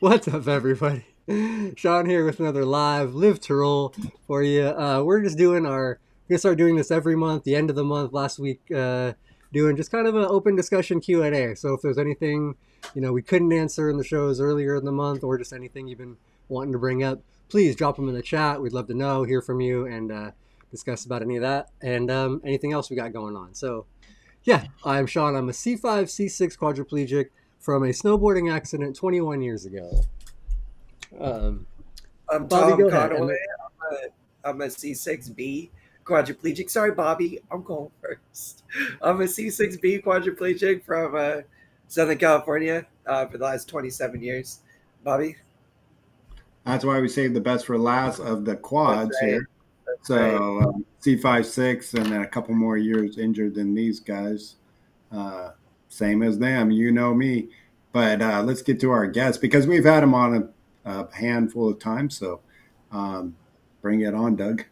What's up, everybody? Shawn here with another live to roll for you. We're just doing our. We're gonna start doing this every month. The end of the month, last week, doing just kind of an open discussion Q&A. So if there's anything we couldn't answer in the shows earlier in the month, or just anything you've been wanting to bring up, please drop them in the chat. We'd love to know, hear from you, and discuss about any of that and anything else we got going on. So yeah, I'm Shawn. I'm a C5, C6 quadriplegic from a snowboarding accident 21 years ago. I'm Bobby, Tom go ahead. Conaway. I'm a C6B quadriplegic. Sorry, Bobby, I'm going first. I'm a C6B quadriplegic from Southern California for the last 27 years. Bobby? That's why we saved the best for last of the quads right. here. So C5, 6, and then a couple more years injured than these guys. Same as them, you know me. But let's get to our guests because we've had them on a handful of times. So bring it on, Doug.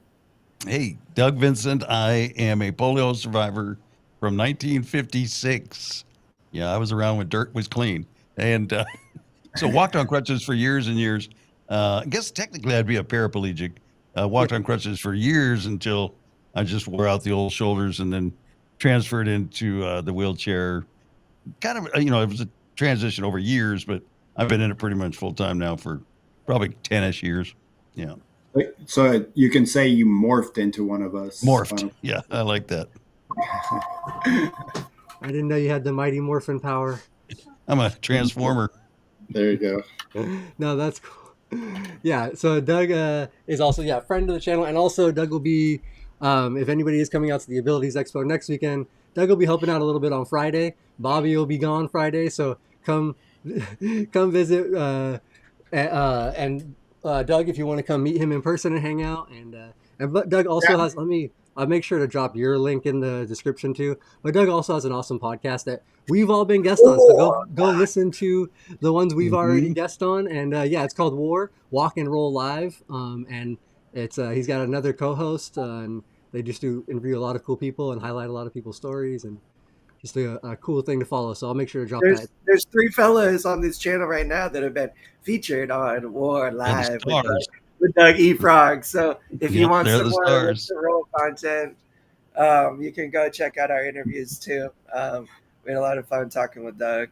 Hey, Doug Vincent. I am a polio survivor from 1956. Yeah, I was around when dirt was clean. And so walked on crutches for years and years. I guess technically I'd be a paraplegic. Walked on crutches for years until I just wore out the old shoulders and then transferred into the wheelchair. Kind of, it was a transition over years, but I've been in it pretty much full time now for probably 10-ish years. Yeah. So you can say you morphed into one of us. Morphed. Yeah, I like that. I didn't know you had the mighty morphin power. I'm a transformer. There you go. No, that's cool. Yeah, so Doug is also, friend of the channel. And also Doug will be, if anybody is coming out to the Abilities Expo next weekend, Doug will be helping out a little bit on Friday. Bobby will be gone Friday. So come visit. And Doug, if you want to come meet him in person and hang out. And Doug also has, I'll make sure to drop your link in the description too. But Doug also has an awesome podcast that we've all been guests on. So go listen to the ones we've already guest on. And it's called Walk and Roll Live. And it's he's got another co-host, and they just do interview a lot of cool people and highlight a lot of people's stories, and just a cool thing to follow. So I'll make sure to drop that. There's 3 fellas on this channel right now that have been featured on War Live with Doug E. Frog. So if you want some more roll content, you can go check out our interviews too. We had a lot of fun talking with Doug.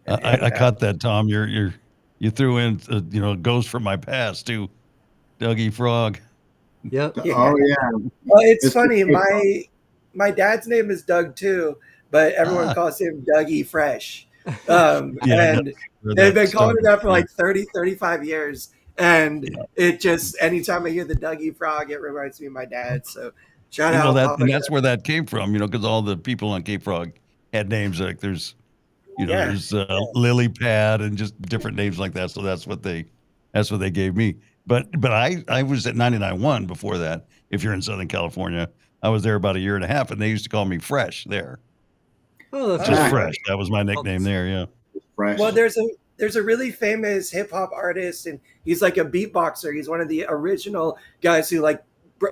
I caught that, Tom. You threw in Ghost from my past too, Doug E. Frog. Yep. Yeah. Oh yeah. Well, it's funny. My dad's name is Doug too, but everyone calls him Doug E. Fresh. And they've been calling it that for like 30, 35 years. And it just, anytime I hear the Doug E. Frog, it reminds me of my dad. So shout out. And that's where that came from, because all the people on Cape Frog had names like there's Lily Pad and just different names like that. So that's what they gave me. But I was at 99.1 before that. If you're in Southern California, I was there about a year and a half, and they used to call me Fresh there. Oh, that's just Fresh. That was my nickname there. Yeah. Fresh. Well, there's a really famous hip hop artist, and he's like a beatboxer. He's one of the original guys who like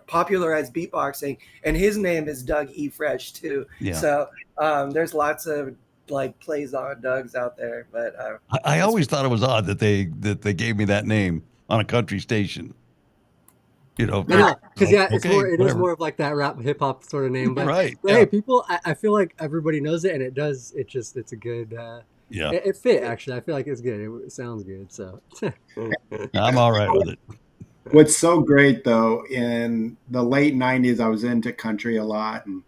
popularized beatboxing, and his name is Doug E. Fresh too. Yeah. So there's lots of like plays on Dougs out there, but I always thought it was odd that they gave me that name on a country station. Because it is more of like that rap hip hop sort of name, but right. Hey, people, I feel like everybody knows it, and it does. It's a good. It fit actually. I feel like it's good. It sounds good. So I'm all right with it. What's so great though, in the late 90s, I was into country a lot, and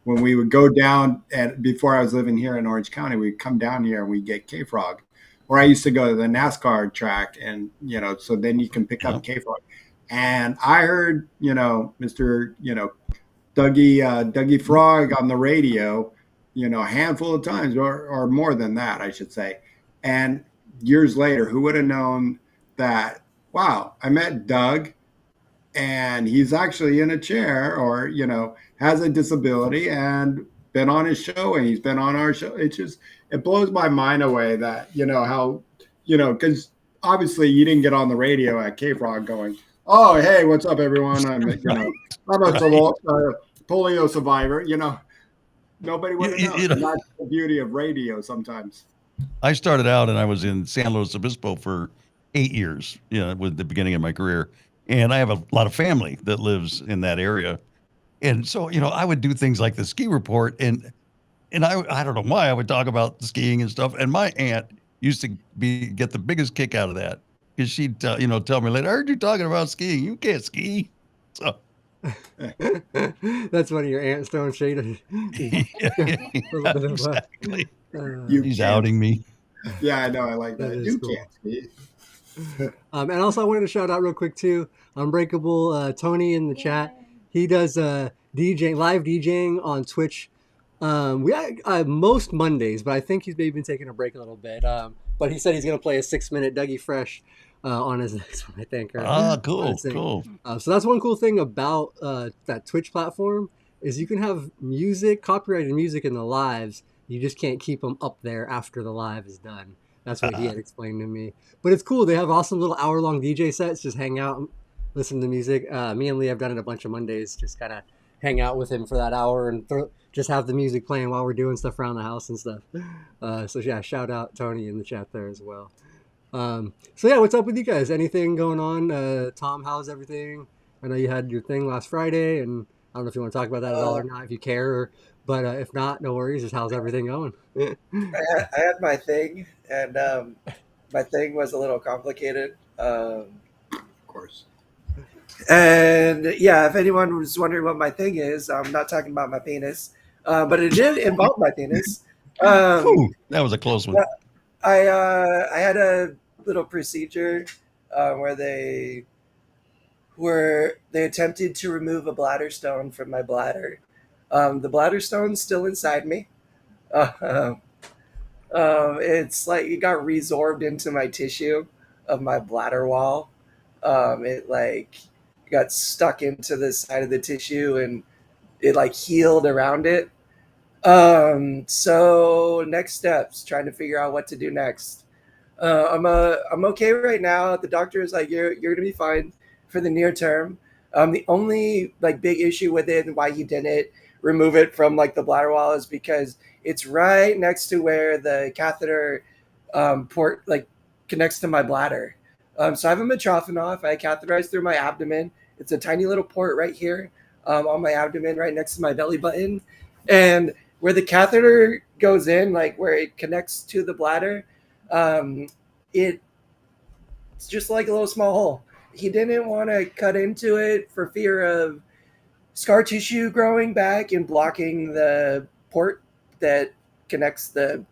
when we would go down, and before I was living here in Orange County, we'd come down here and we'd get K-Frog. Or I used to go to the NASCAR track, and so then you can pick up K-Frog. And I heard, Mr. Dougie Frog on the radio, a handful of times, or more than that, I should say. And years later, who would have known that? Wow, I met Doug, and he's actually in a chair, or has a disability, and been on his show, and he's been on our show. It blows my mind away that how because obviously you didn't get on the radio at K-Frog going, oh, hey, what's up, everyone? I'm a polio survivor. Nobody would have known. That's the beauty of radio sometimes. I started out and I was in San Luis Obispo for 8 years, with the beginning of my career. And I have a lot of family that lives in that area. And so, I would do things like the ski report, and I don't know why I would talk about skiing and stuff. And my aunt used to get the biggest kick out of that because she'd tell me later, I heard you talking about skiing. You can't ski. So That's one of your aunt's throwing shade. A little bit of exactly. You She's can't. outing me. Yeah, I know. I like That that. is You cool. can't ski. And also I wanted to shout out real quick too, Unbreakable Tony in the chat. He does DJ live DJing on Twitch. We most Mondays, but I think he's maybe been taking a break a little bit. But he said he's gonna play a 6-minute Dougie Fresh on his next one, I think. Cool. So that's one cool thing about that Twitch platform is you can have music, copyrighted music in the lives. You just can't keep them up there after the live is done. That's what he had explained to me. But it's cool. They have awesome little hour-long DJ sets. Just hang out, and listen to music. Me and Lee have done it a bunch of Mondays. Just kind of hang out with him for that hour and just have the music playing while we're doing stuff around the house and stuff. So yeah, shout out Tony in the chat there as well. So yeah, what's up with you guys? Anything going on? Tom, how's everything? I know you had your thing last Friday, and I don't know if you want to talk about that at all or not, if you care. But if not, no worries. Just how's everything going? I had my thing, and my thing was a little complicated. Of course. And yeah, if anyone was wondering what my thing is, I'm not talking about my penis, but it did involve my penis. That was a close one. I had a little procedure where they attempted to remove a bladder stone from my bladder. The bladder stone's still inside me. It's like it got resorbed into my tissue of my bladder wall. It like got stuck into the side of the tissue and it like healed around it. So next steps, trying to figure out what to do next. I'm okay right now. The doctor is like, you're gonna be fine for the near term. The only like big issue with it and why he didn't remove it from like the bladder wall is because it's right next to where the catheter port like connects to my bladder. So I have a Mitrophanoff. I catheterize through my abdomen. It's a tiny little port right here on my abdomen, right next to my belly button, and where the catheter goes in, like where it connects to the bladder, it's just like a little small hole. He didn't want to cut into it for fear of scar tissue growing back and blocking the port that connects the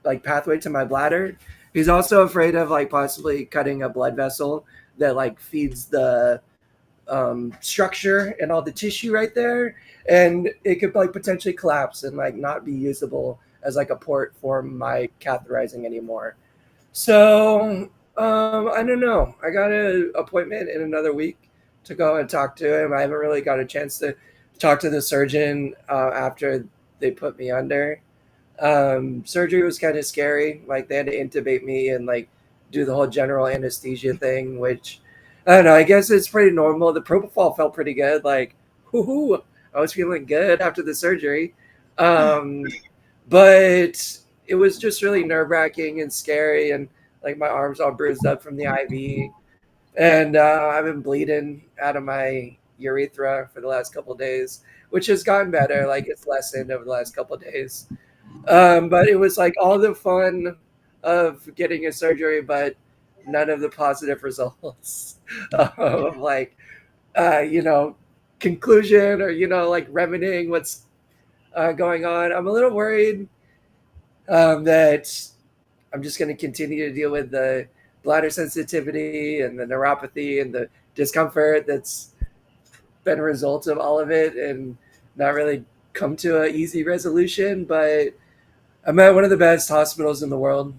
like pathway to my bladder. He's also afraid of like possibly cutting a blood vessel that like feeds the structure and all the tissue right there, and it could like potentially collapse and like not be usable as like a port for my catheterizing anymore. So I don't know. I got an appointment in another week to go and talk to him. I haven't really got a chance to talk to the surgeon after they put me under. Surgery was kind of scary. Like they had to intubate me and like do the whole general anesthesia thing, which I don't know. I guess it's pretty normal. The propofol felt pretty good. Like, whoo, I was feeling good after the surgery. But it was just really nerve wracking and scary. And like my arms all bruised up from the IV. And I've been bleeding out of my urethra for the last couple of days, which has gotten better. Like it's lessened over the last couple of days. But it was like all the fun of getting a surgery, but none of the positive results of like, conclusion or, like remedying what's going on. I'm a little worried that I'm just going to continue to deal with the bladder sensitivity and the neuropathy and the discomfort that's been a result of all of it and not really come to an easy resolution. But I'm at one of the best hospitals in the world.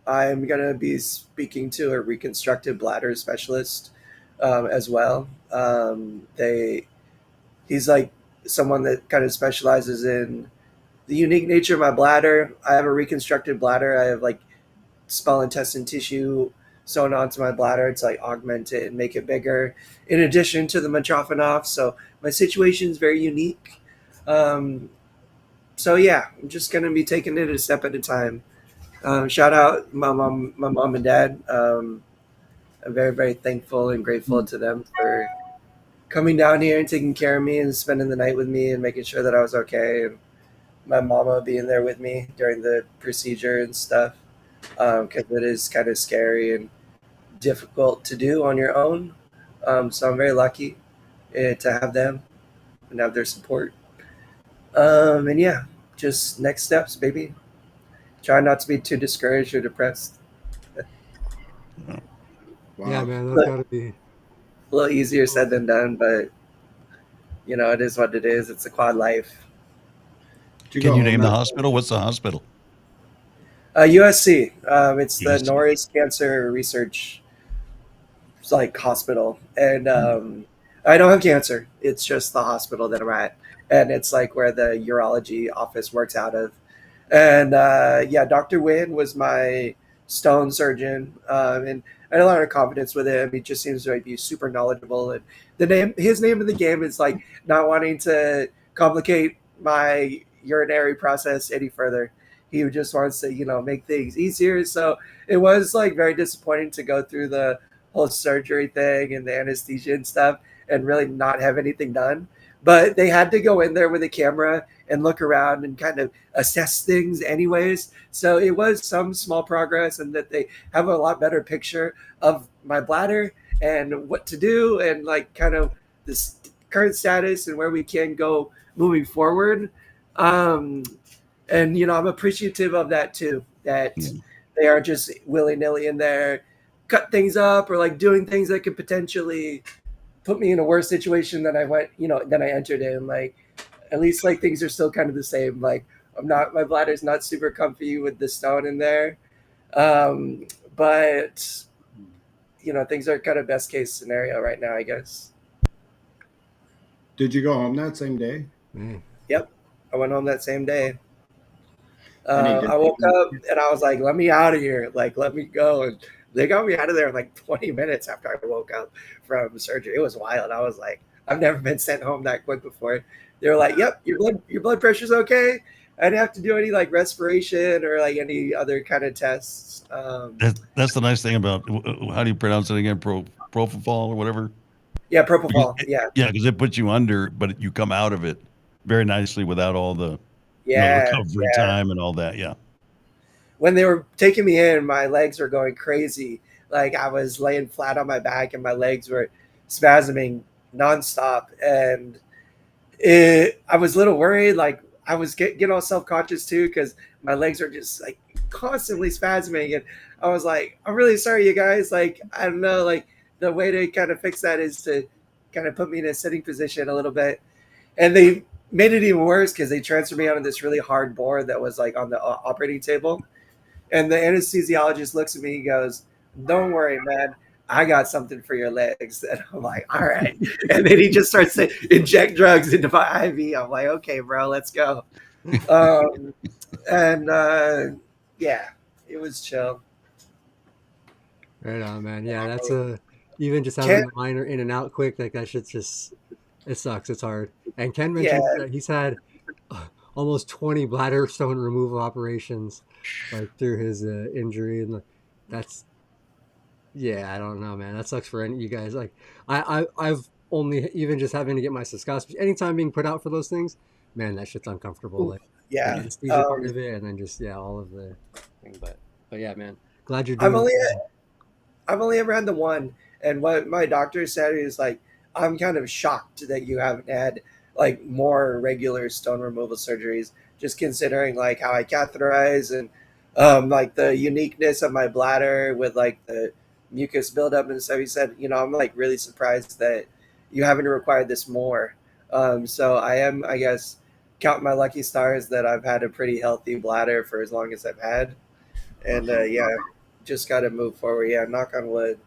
I'm going to be speaking to a reconstructive bladder specialist as well. He's like someone that kind of specializes in the unique nature of my bladder. I have a reconstructed bladder. I have like small intestine tissue sewn onto my bladder to like augment it and make it bigger, in addition to the Mitrophanoff. So my situation is very unique. So yeah, I'm just going to be taking it a step at a time. Shout out my mom and dad. I'm very, very thankful and grateful to them for coming down here and taking care of me and spending the night with me and making sure that I was okay. And my mama being there with me during the procedure and stuff, because it is kind of scary and difficult to do on your own. So I'm very lucky to have them and have their support. And yeah, just next steps, baby. Try not to be too discouraged or depressed. Wow. Yeah, man, that's But got to be. a little easier said than done, but it is what it is. It's a quad life. Can you name the hospital? What's the hospital? USC. It's the USC. Norris Cancer Research hospital, and I don't have cancer. It's just the hospital that I'm at, and it's like where the urology office works out of. And yeah, Dr. Wynn was my stone surgeon, and I had a lot of confidence with him. He just seems to be super knowledgeable, and his name in the game is like not wanting to complicate my urinary process any further. He just wants to, make things easier. So it was like very disappointing to go through the whole surgery thing and the anesthesia and stuff and really not have anything done. But they had to go in there with a camera and look around and kind of assess things anyways. So it was some small progress, and that they have a lot better picture of my bladder and what to do and like kind of this current status and where we can go moving forward. Um, and I'm appreciative of that too, that Yeah. they are just willy-nilly in there, cut things up or like doing things that could potentially put me in a worse situation than I entered in. Like at least like things are still kind of the same. Like my bladder's not super comfy with the stone in there. But things are kind of best case scenario right now, I guess. Did you go home that same day? Man. Yep. I went home that same day. And he I woke up and I was like, let me out of here. Like, let me go. And they got me out of there in like 20 minutes after I woke up from surgery. It was wild. I was like, I've never been sent home that quick before. They were like, yep, your blood pressure's okay. I didn't have to do any like respiration or like any other kind of tests. That's the nice thing about, how do you pronounce it again? Propofol or whatever. Yeah, propofol. Yeah. Yeah, because it puts you under, but you come out of it very nicely without all the Yeah. recovery time and all that. Yeah. When they were taking me in, my legs were going crazy. Like I was laying flat on my back and my legs were spasming nonstop. And I was a little worried. Like I was getting all self-conscious too, because my legs are just like constantly spasming. And I was like, I'm really sorry, you guys. Like, I don't know, like the way to kind of fix that is to kind of put me in a sitting position a little bit. And they made it even worse because they transferred me onto this really hard board that was like on the operating table. And the anesthesiologist looks at me and goes, don't worry, man. I got something for your legs. And I'm like, all right. And then he just starts to inject drugs into my IV. I'm like, okay, bro, let's go. And yeah, it was chill. Right on, man. Yeah, that's even just having Ken, the minor in and out quick, like that shit's just, it sucks. It's hard. And Ken mentioned yeah, that he's had almost 20 bladder stone removal operations, like through his injury, and that's, yeah, I don't know, man. That sucks for any you guys. Like I've only even just having to get my cystoscopy. Anytime being put out for those things, man, that shit's uncomfortable. Like the yeah. anesthesia part of it, and then just all of the thing. But yeah, man, glad you're I've doing. only I've only ever had the one, and what my doctor said is like, I'm kind of shocked that you haven't had like more regular stone removal surgeries, just considering like how I catheterize and like the uniqueness of my bladder with like the mucus buildup and stuff. He said, I'm like really surprised that you haven't required this more. So I am, I guess, count my lucky stars that I've had a pretty healthy bladder for as long as I've had, and yeah, just got to move forward. Yeah, knock on wood.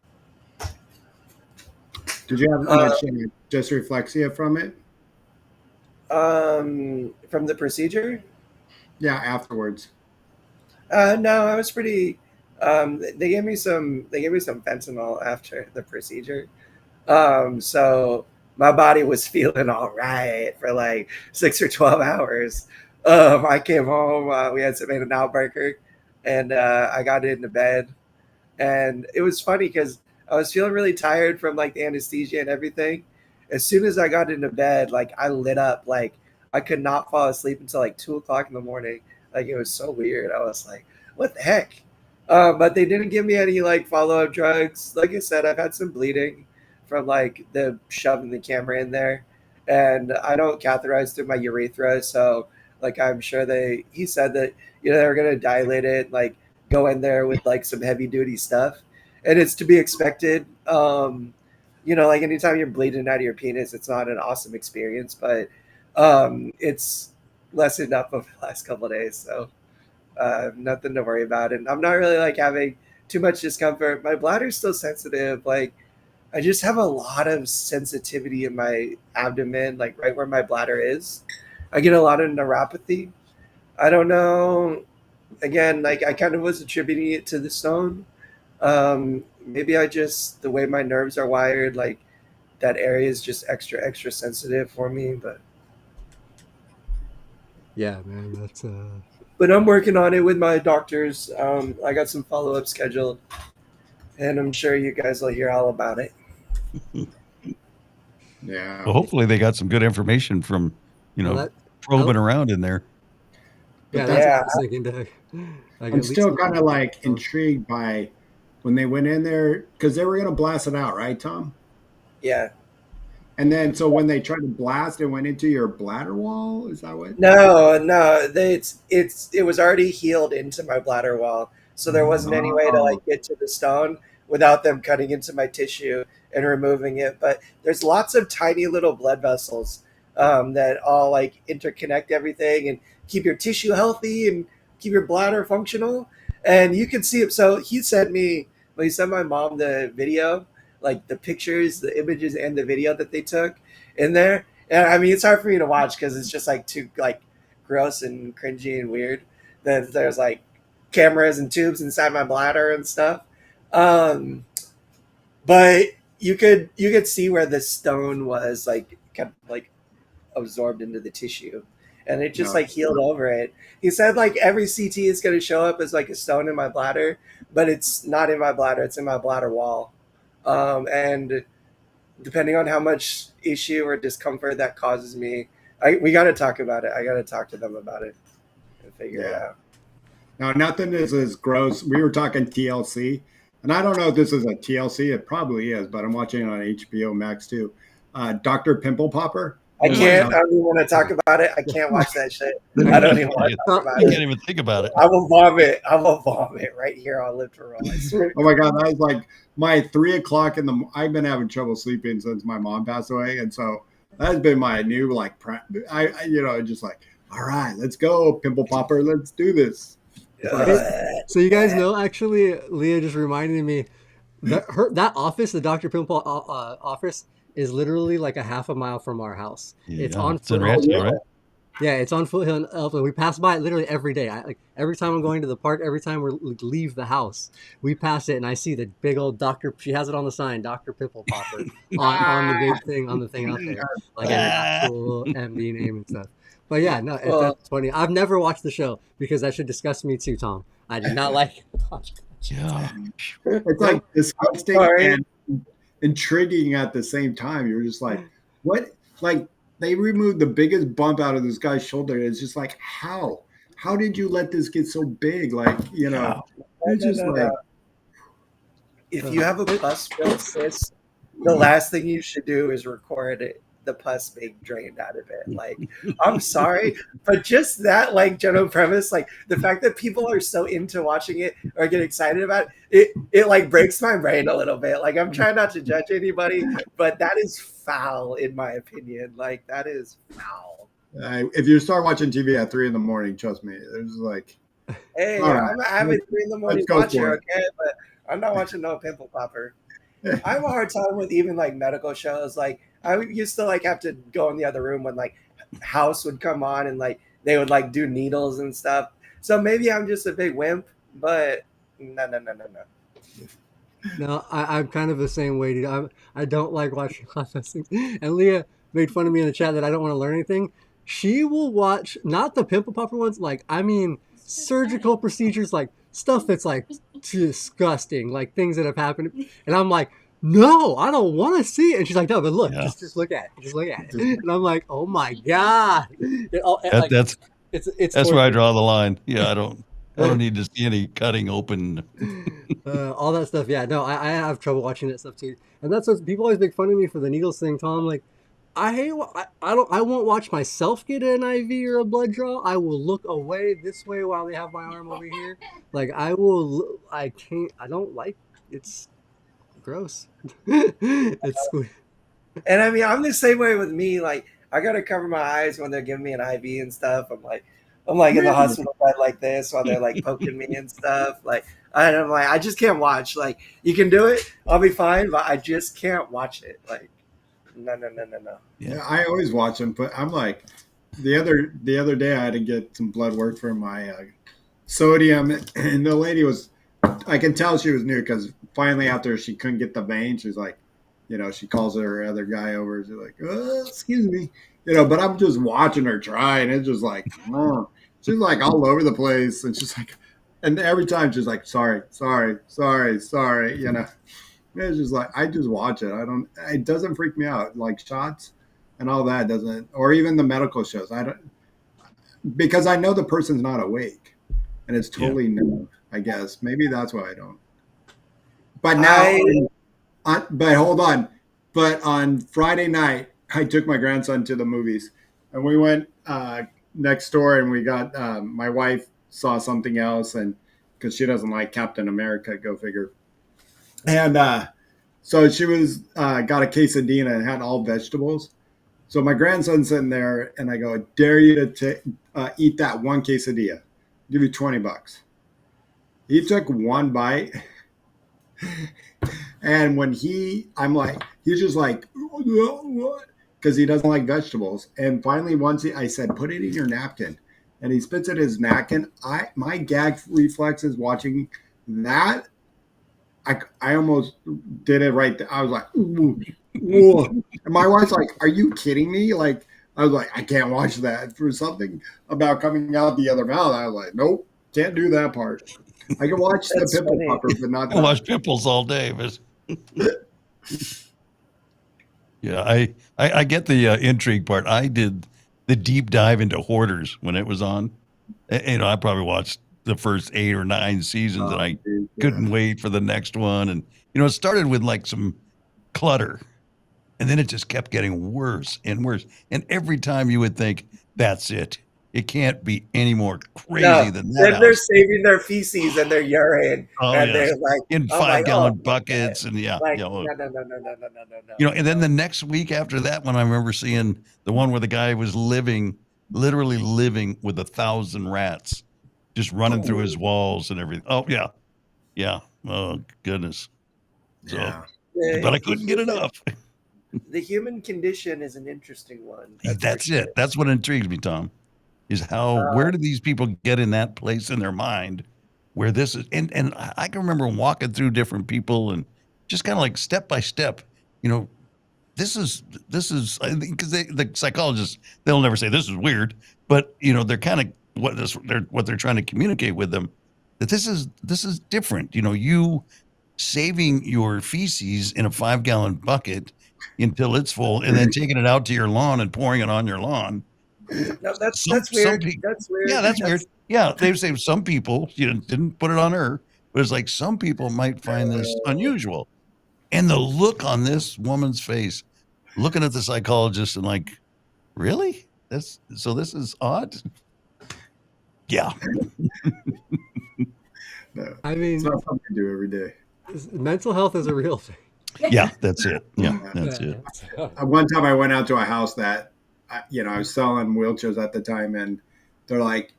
Did you have much dysreflexia from it? From the procedure? Yeah, afterwards. No, I was pretty. They gave me some. They gave me some fentanyl after the procedure. So my body was feeling all right for like 6 or 12 hours. I came home. We had some In-N-Out burger. and I got into bed, and it was funny because I was feeling really tired from like the anesthesia and everything. As soon as I got into bed, like I lit up, like I could not fall asleep until like 2 o'clock in the morning. Like it was so weird. I was like, what the heck? But they didn't give me any like follow up drugs. Like I said, I've had some bleeding from like the shoving the camera in there, and I don't catheterize through my urethra, so like I'm sure he said that they were gonna dilate it, like go in there with like some heavy duty stuff, and it's to be expected. Like anytime you're bleeding out of your penis, it's not an awesome experience, but it's lessened up over the last couple of days, so nothing to worry about. And I'm not really like having too much discomfort. My bladder's still sensitive. Like I just have a lot of sensitivity in my abdomen, like right where my bladder is. I get a lot of neuropathy. I don't know. Again, like I kind of was attributing it to the stone. Maybe the way my nerves are wired, like that area is just extra sensitive for me. Yeah, man, that's But I'm working on it with my doctors. I got some follow up scheduled, and I'm sure you guys will hear all about it. Yeah. Well, hopefully they got some good information from, probing around in there. Yeah, that's what I was thinking, Doug. Like, I'm still kind of like intrigued by when they went in there because they were going to blast it out, right, Tom? Yeah. And then, so when they tried to blast, it went into your bladder wall. Is that what? No. It was already healed into my bladder wall, so there wasn't any way to like get to the stone without them cutting into my tissue and removing it. But there's lots of tiny little blood vessels that all like interconnect everything and keep your tissue healthy and keep your bladder functional. And you can see it. So he sent my mom the video, like the pictures, the images, and the video that they took in there. And I mean, it's hard for me to watch because it's just like too like gross and cringy and weird. That there's like cameras and tubes inside my bladder and stuff. But you could see where the stone was like kind of like absorbed into the tissue, and it just like healed over it. He said like every CT is going to show up as like a stone in my bladder, but it's not in my bladder. It's in my bladder wall. And depending on how much issue or discomfort that causes me, we got to talk about it. I got to talk to them about it and figure it out. Now, nothing is as gross. We were talking TLC, and I don't know if this is a TLC. It probably is, but I'm watching it on HBO Max too. Dr. Pimple Popper. I don't even want to talk about it. I can't watch that shit. I don't even want to talk about it. You can't even think about it. I will vomit. right here on Live to Roll. I swear. Oh my God, that was like my 3 o'clock in the. I've been having trouble sleeping since my mom passed away, and so that has been my new like. Just like, all right, let's go, Pimple Popper, let's do this. So you guys know, actually, Leah just reminded me that office, the Dr. Pimple office, is literally like a half a mile from our house. Yeah, it's on it's in Rancho, right? Yeah, it's on Foothill in Elton. We pass by it literally every day. Every time I'm going to the park, every time we leave the house, we pass it, and I see the big old doctor. She has it on the sign, Dr. Pimple Popper, on the big thing, on the thing out there, like an actual MD name and stuff. But yeah, no, that's funny. I've never watched the show because that should disgust me too, Tom. I did not like it. Yeah. It's like disgusting and intriguing at the same time. You're just like, what? Like, they removed the biggest bump out of this guy's shoulder. It's just like, how? How did you let this get so big? Like, it's just like. If you have a pus filled cyst, the last thing you should do is record it, the pus being drained out of it. Like, I'm sorry, but just that, like, general premise, like the fact that people are so into watching it or get excited about it like breaks my brain a little bit. Like, I'm trying not to judge anybody, but that is foul in my opinion. Like, that is foul. If you start watching TV at 3 a.m, trust me, there's like, hey, I'm an avid 3 a.m. watcher, okay, but I'm not watching no Pimple Popper. I have a hard time with even like medical shows. Like, I used to like have to go in the other room when like House would come on and like they would like do needles and stuff. So maybe I'm just a big wimp, but no. No, I'm kind of the same way, dude. I don't like watching all those things. And Leah made fun of me in the chat that I don't want to learn anything. She will watch not the Pimple Popper ones, like I mean surgical procedures, like stuff that's like disgusting, like things that have happened. And I'm like, no, I don't want to see it. And she's like, no, but look, just look at it, just look at it. And I'm like, oh my god, like That's it's where I torture. draw the line. Yeah, I don't need to see any cutting open. All that stuff. Yeah, no, I have trouble watching that stuff too. And that's what people always make fun of me for the needles thing, Tom. Like, I hate. I won't watch myself get an IV or a blood draw. I will look away this way while they have my arm over here. Like I will. I can't. I don't like. It's gross. It's. And I mean, I'm the same way with me. Like, I gotta cover my eyes when they're giving me an IV and stuff. I'm like in the hospital bed like this while they're like poking me and stuff. Like, and I'm like, I just can't watch. Like, you can do it, I'll be fine, but I just can't watch it. Like, no. Yeah, I always watch them, but I'm like, the other day I had to get some blood work for my sodium, and the lady was, I can tell she was new because finally after she couldn't get the vein, she's like, she calls her other guy over. She's like, excuse me, but I'm just watching her try, and it's just like, she's like all over the place, and she's like, and every time she's like, sorry. It's just like, I just watch it. It doesn't freak me out. Like shots and all that doesn't, or even the medical shows. I don't, because I know the person's not awake, and it's totally new, I guess. Maybe that's why I don't. But now, but hold on. But on Friday night, I took my grandson to the movies, and we went next door, and we got, my wife saw something else, and because she doesn't like Captain America, go figure. And so she was got a quesadilla and had all vegetables. So my grandson's sitting there, and I go, I dare you to eat that one quesadilla. I'll give you $20. He took one bite. And when I'm like, he's just like, what? Because he doesn't like vegetables. And finally, I said, put it in your napkin. And he spits in his napkin. My gag reflexes watching that, I almost did it right there. I was like, ooh. And my wife's like, are you kidding me? Like, I was like, I can't watch that. For something about coming out the other mouth, I was like, nope, can't do that part. I can watch the pimple popper, but not that. I watch pimples all day, but yeah, I get the intrigue part. I did the deep dive into Hoarders when it was on. I probably watched the first 8 or 9 seasons, and I couldn't wait for the next one. And it started with like some clutter, and then it just kept getting worse and worse. And every time you would think, that's it. It can't be any more crazy than that. Then they're saving their feces and their urine, and they're like in 5-gallon buckets, and no. And then the next week after that one, I remember seeing the one where the guy was literally living with 1,000 rats, just running through his walls and everything. Oh yeah. Oh goodness. So, but I couldn't get enough. The human condition is an interesting one. That's it. That's what intrigues me, Tom. Is where do these people get in that place in their mind where this is, and I can remember walking through different people and just kind of like step by step, this is, because the psychologists, they'll never say this is weird, but they're kind of what they're trying to communicate with them, that this is different. You saving your feces in a 5-gallon bucket until it's full and then taking it out to your lawn and pouring it on your lawn. No, that's weird. That's weird. Yeah, that's weird. Yeah, they say some people, didn't put it on her, but it's like some people might find this unusual. And the look on this woman's face, looking at the psychologist and like, really? This is odd? Yeah. No, I mean, it's not something to do every day. Mental health is a real thing. Yeah, that's it. Yeah, that's it. One time I went out to a house that, I was selling wheelchairs at the time, and they're like,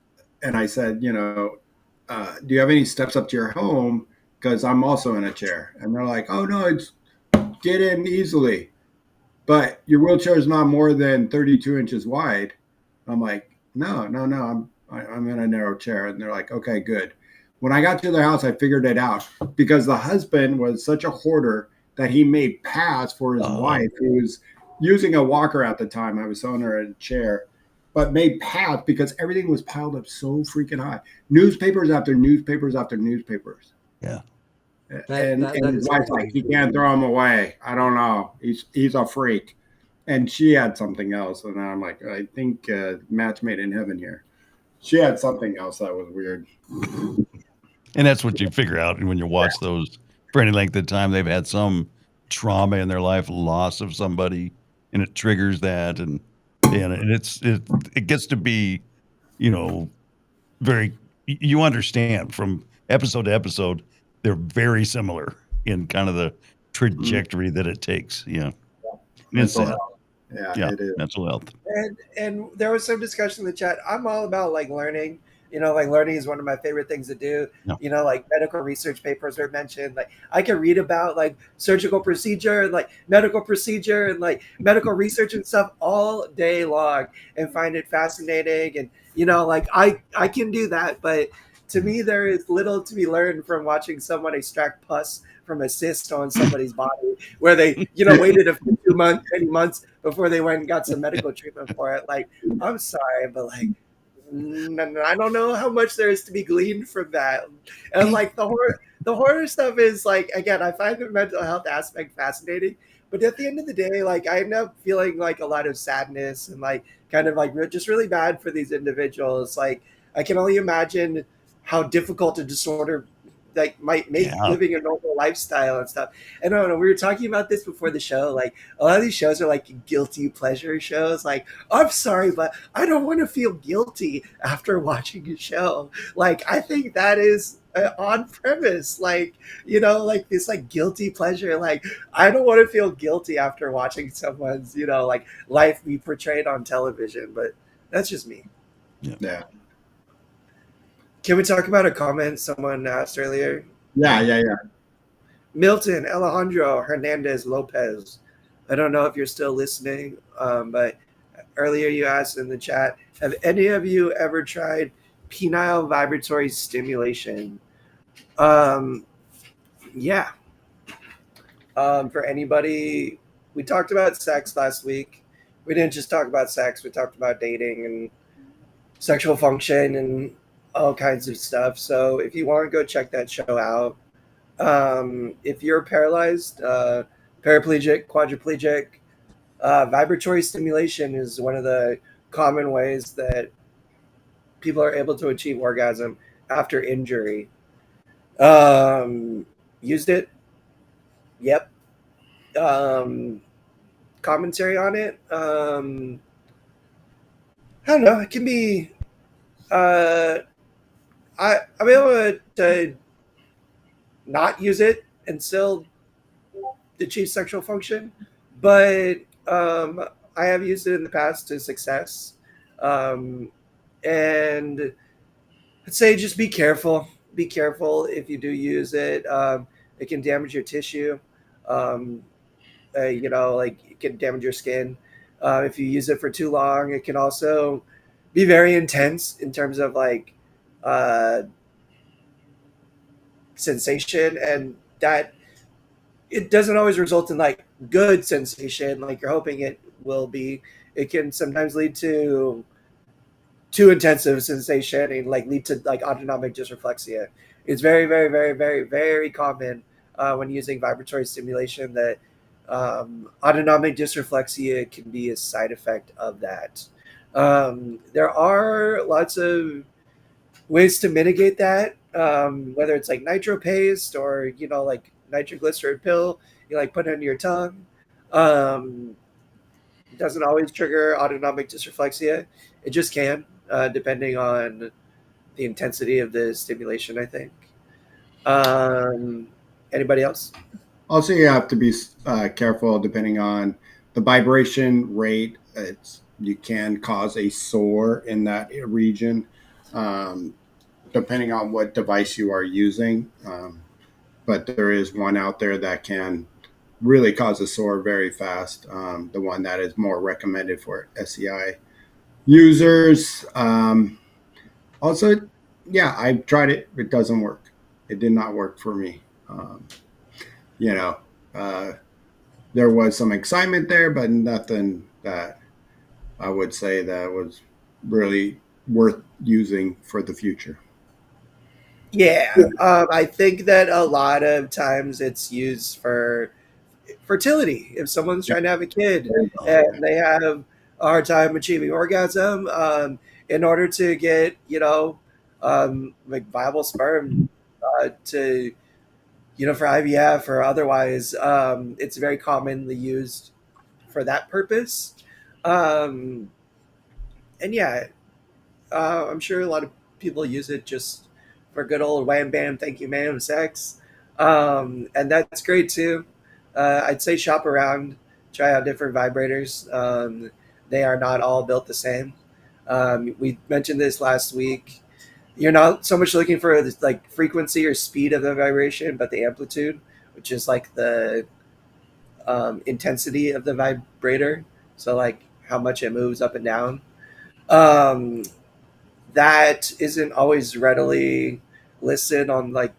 and I said, do you have any steps up to your home? Because I'm also in a chair. And they're like, oh no, it's get in easily, but your wheelchair is not more than 32 inches wide. I'm like, no, I'm in a narrow chair. And they're like, okay, good. When I got to their house, I figured it out, because the husband was such a hoarder that he made pass for his wife, who was using a walker at the time. I was selling her a chair, but made paths because everything was piled up so freaking high. Newspapers after newspapers after newspapers. Yeah. And that his is wife's like, crazy. he can't throw him away. I don't know. He's a freak. And she had something else. And I'm like, I think match made in heaven here. She had something else that was weird. And that's what you figure out when you watch those for any length of time. They've had some trauma in their life, loss of somebody, and it triggers that. And it gets to be, you know, very, you understand from episode to episode, they're very similar in kind of the trajectory that it takes. Yeah. And it's Mental sad. health. Yeah, Yeah. it is. Mental health. And there was some discussion in the chat. I'm all about like learning. Like learning is one of my favorite things to do. Yeah. Like medical research papers are mentioned. Like I can read about like surgical procedure and like medical procedure and like medical research and stuff all day long and find it fascinating. And like I can do that, but to me there is little to be learned from watching someone extract pus from a cyst on somebody's body where they waited a few many months before they went and got some medical treatment for it. Like, I'm sorry, but like, I don't know how much there is to be gleaned from that. And like the horror stuff is like, again, I find the mental health aspect fascinating, but at the end of the day, like I end up feeling like a lot of sadness and like kind of like just really bad for these individuals. Like I can only imagine how difficult a disorder like might make living a normal lifestyle and stuff. And I don't know, we were talking about this before the show. Like a lot of these shows are like guilty pleasure shows. Like, I'm sorry, but I don't want to feel guilty after watching a show. Like, I think that is on premise. Like, like this like guilty pleasure. Like, I don't want to feel guilty after watching someone's, like life be portrayed on television. But that's just me. Yeah. Can we talk about a comment someone asked earlier? Yeah. Milton Alejandro Hernandez Lopez. I don't know if you're still listening, but earlier you asked in the chat, have any of you ever tried penile vibratory stimulation? Yeah. For anybody, we talked about sex last week. We didn't just talk about sex. We talked about dating and sexual function and all kinds of stuff. So if you want to go check that show out, if you're paralyzed, paraplegic, quadriplegic, vibratory stimulation is one of the common ways that people are able to achieve orgasm after injury. Used it. Yep. Commentary on it. I don't know. It can be. I'm able to not use it and still achieve sexual function, but I have used it in the past to success. And I'd say just be careful. Be careful if you do use it. It can damage your tissue. Like it can damage your skin. If you use it for too long, it can also be very intense in terms of like sensation, and that it doesn't always result in like good sensation like you're hoping it will be. It can sometimes lead to too intensive sensation and like lead to like autonomic dysreflexia. It's very, very, very, very, very common when using vibratory stimulation that autonomic dysreflexia can be a side effect of that. There are lots of ways to mitigate that, whether it's like nitro paste or like nitroglycerin pill you like put it under your tongue. It doesn't always trigger autonomic dysreflexia. It just can, depending on the intensity of the stimulation, I think. Anybody else? Also, you have to be careful depending on the vibration rate. You can cause a sore in that region, depending on what device you are using. But there is one out there that can really cause a sore very fast. The one that is more recommended for SCI users. Also, yeah, I've tried it. It doesn't work. It did not work for me. There was some excitement there, but nothing that I would say that was really worth using for the future. Yeah, I think that a lot of times it's used for fertility. If someone's Yeah. trying to have a kid Oh, and they have a hard time achieving orgasm, in order to get like viable sperm to for IVF or otherwise, it's very commonly used for that purpose. Um, and yeah, I'm sure a lot of people use it just for good old wham bam, thank you, ma'am sex. And that's great too. I'd say shop around, try out different vibrators. They are not all built the same. We mentioned this last week. You're not so much looking for this, like frequency or speed of the vibration, but the amplitude, which is like the intensity of the vibrator. So like how much it moves up and down. Um, that isn't always readily listed on like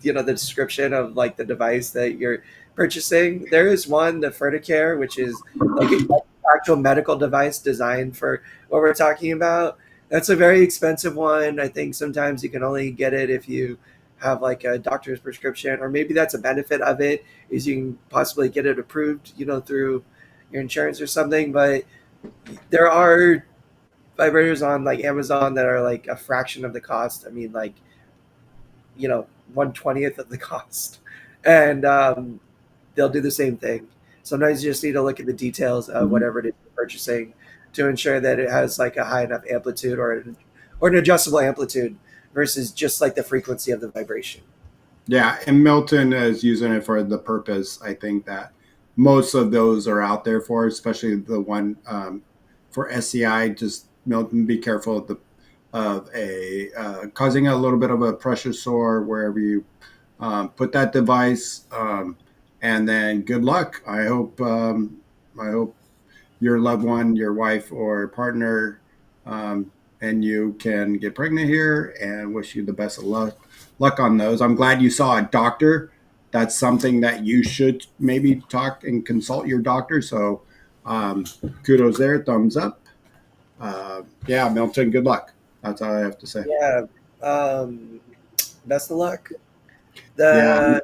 the description of like the device that you're purchasing. There is one, the Ferticare, which is like an actual medical device designed for what we're talking about. That's a very expensive one. I think sometimes you can only get it if you have like a doctor's prescription, or maybe that's a benefit of it is you can possibly get it approved through your insurance or something. But there are vibrators on like Amazon that are like a fraction of the cost. I mean, like 1/20th of the cost, and they'll do the same thing. Sometimes you just need to look at the details of whatever it is you're purchasing to ensure that it has like a high enough amplitude or an adjustable amplitude versus just like the frequency of the vibration. yeah, and Milton is using it for the purpose. I think that most of those are out there for, especially the one for SCI. Just Milton, be careful of a causing a little bit of a pressure sore wherever you put that device. And then good luck. I hope your loved one, your wife or partner, and you can get pregnant here. And wish you the best of luck on those. I'm glad you saw a doctor. That's something that you should maybe talk and consult your doctor. So um, kudos there, thumbs up. Yeah, Milton, good luck. That's all I have to say. Yeah. Um, Best of luck. Yeah,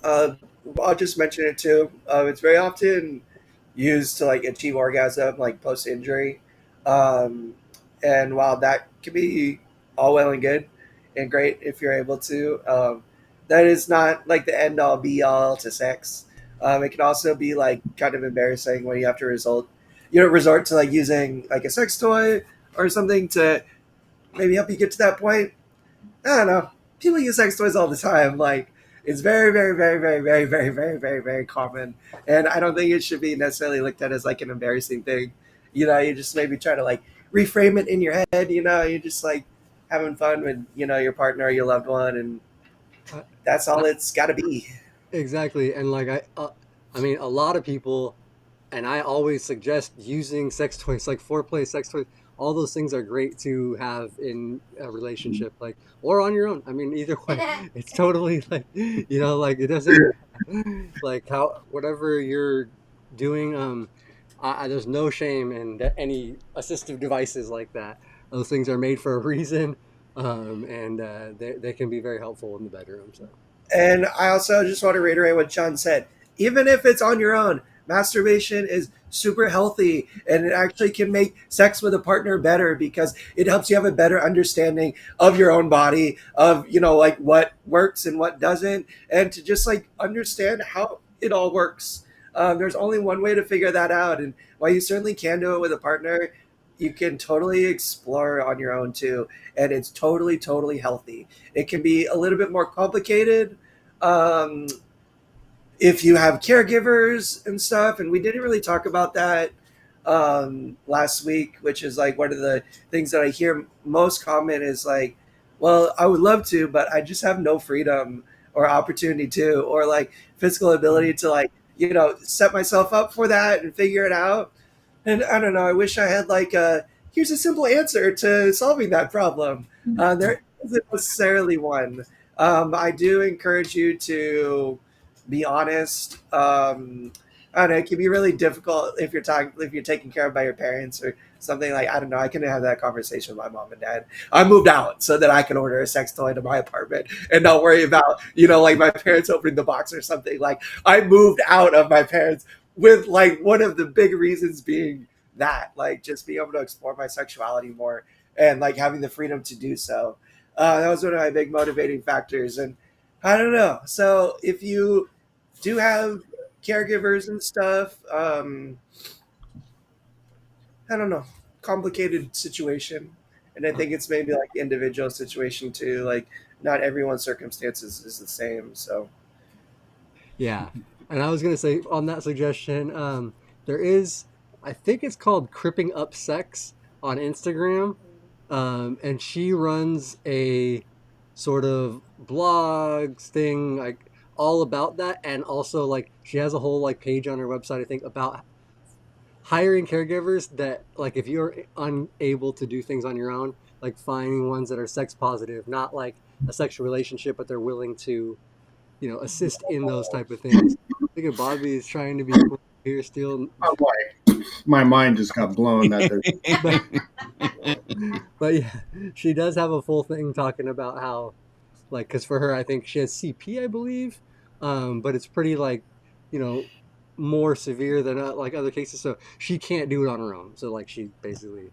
The uh, I'll just mention it too. It's very often used to like achieve orgasm, like post injury. Um, and while that can be all well and good and great if you're able to, that is not like the end all be all to sex. It can also be like kind of embarrassing when you have to resort to like using like a sex toy or something to maybe help you get to that point. I don't know. People use sex toys all the time. Like it's very, very, very, very, very, very, very, very, very common. And I don't think it should be necessarily looked at as like an embarrassing thing. You just maybe try to like reframe it in your head. You're just like having fun with your partner or your loved one, and I, that's all I, it's got to be. exactly, and like I mean, a lot of people, and I always suggest using sex toys, like foreplay sex toys. All those things are great to have in a relationship, like or on your own. I mean, either way, it's totally like like it doesn't like how whatever you're doing. There's no shame in any assistive devices like that. Those things are made for a reason, and they can be very helpful in the bedroom. So. And I also just want to reiterate what John said. Even if it's on your own, masturbation is super healthy and it actually can make sex with a partner better because it helps you have a better understanding of your own body, of, like what works and what doesn't, and to just like understand how it all works. There's only one way to figure that out. And while you certainly can do it with a partner, you can totally explore on your own too. And it's totally, totally healthy. It can be a little bit more complicated um, if you have caregivers and stuff. And we didn't really talk about that last week, which is like one of the things that I hear most common is like, well, I would love to, but I just have no freedom or opportunity to, or like physical ability to like, set myself up for that and figure it out. And I don't know. I wish I had like here's a simple answer to solving that problem. There isn't necessarily one. I do encourage you to be honest. I don't know, it can be really difficult if you're taken care of by your parents or something. Like, I don't know, I couldn't have that conversation with my mom and dad. I moved out so that I can order a sex toy to my apartment and not worry about, like my parents opening the box or something. Like, I moved out of my parents with like one of the big reasons being that, like, just being able to explore my sexuality more and like having the freedom to do so. That was one of my big motivating factors. And I don't know. So if you do have caregivers and stuff, I don't know, complicated situation. And I think it's maybe like individual situation too. Like, not everyone's circumstances is the same. So Yeah, and I was gonna say on that suggestion, there is, I think it's called Cripping Up Sex on Instagram, and she runs a sort of blogs thing like all about that, and also like she has a whole like page on her website I think about hiring caregivers that like if you're unable to do things on your own, like finding ones that are sex positive, not like a sexual relationship, but they're willing to assist in those type of things. I think Bobby is trying to be cool here still, I'm like, my mind just got blown that there's but but yeah, she does have a full thing talking about how like because for her I think she has CP I believe, but it's pretty like you know more severe than like other cases, so she can't do it on her own. So like she basically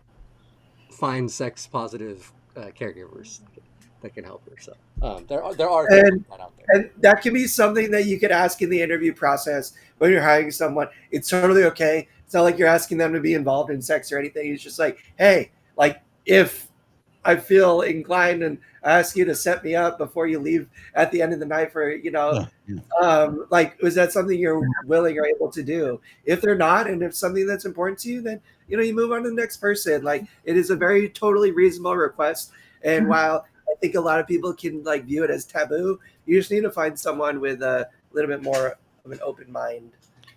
finds sex positive caregivers that can help her. So there are things and like that out there. and that can be something that you could ask in the interview process when you're hiring someone. It's totally okay. It's not like you're asking them to be involved in sex or anything. It's just like, hey, like if I feel inclined and I ask you to set me up before you leave at the end of the night for, Yeah, yeah. like, was that something you're willing or able to do? If they're not, and if something that's important to you, then, you move on to the next person. Like, it is a very totally reasonable request. And while I think a lot of people can like view it as taboo, you just need to find someone with a little bit more of an open mind.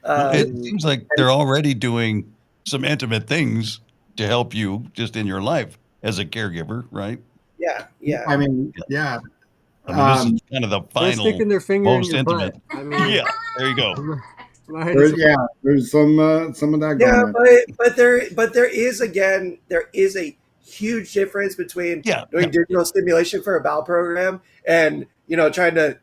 Well, it Um, seems like they're already doing some intimate things to help you just in your life as a caregiver, right? yeah, yeah. I mean, yeah. I mean, this is kind of the They're final, sticking their finger in most your butt. intimate. I mean, Yeah, there you go. might as well. There's some of that going Yeah, on. there is a huge difference between Yeah, doing yeah, digital stimulation for a bowel program and trying to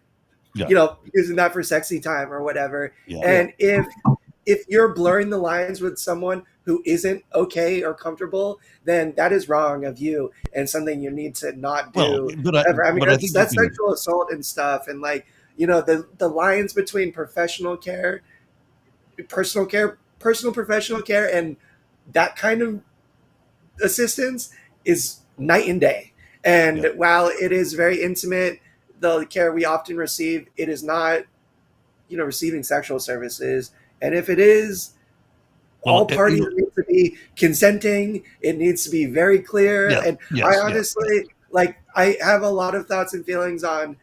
yeah, using that for sexy time or whatever. yeah. Yeah. And if you're blurring the lines with someone who isn't okay or comfortable, then that is wrong of you and something you need to not Well, do but ever. I mean, I think you that's can. sexual assault and stuff, and like the lines between personal professional care, and that kind of assistance is night and day. And Yeah. while it is very intimate, the care we often receive, it is not, receiving sexual services. And if it is, Well, all parties need to be consenting. It needs to be very clear. yes, And I yes, yes. honestly, like, I have a lot of thoughts and feelings on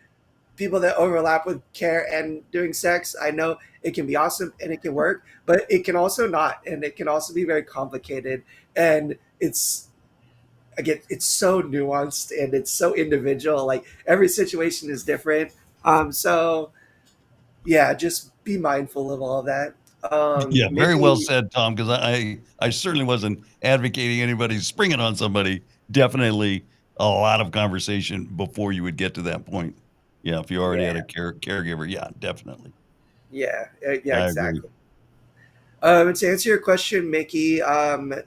people that overlap with care and doing sex. I know it can be awesome and it can work, but it can also not, and it can also be very complicated. And it's so nuanced and it's so individual. Like, every situation is different. So yeah, just be mindful of all of that. Yeah, very well Maybe said, Tom. Because I certainly wasn't advocating anybody springing on somebody. Definitely a lot of conversation before you would get to that point. Yeah, if you already had yeah, a caregiver, yeah, definitely. yeah, I agree. exactly. And to answer your question, Mickey, I don't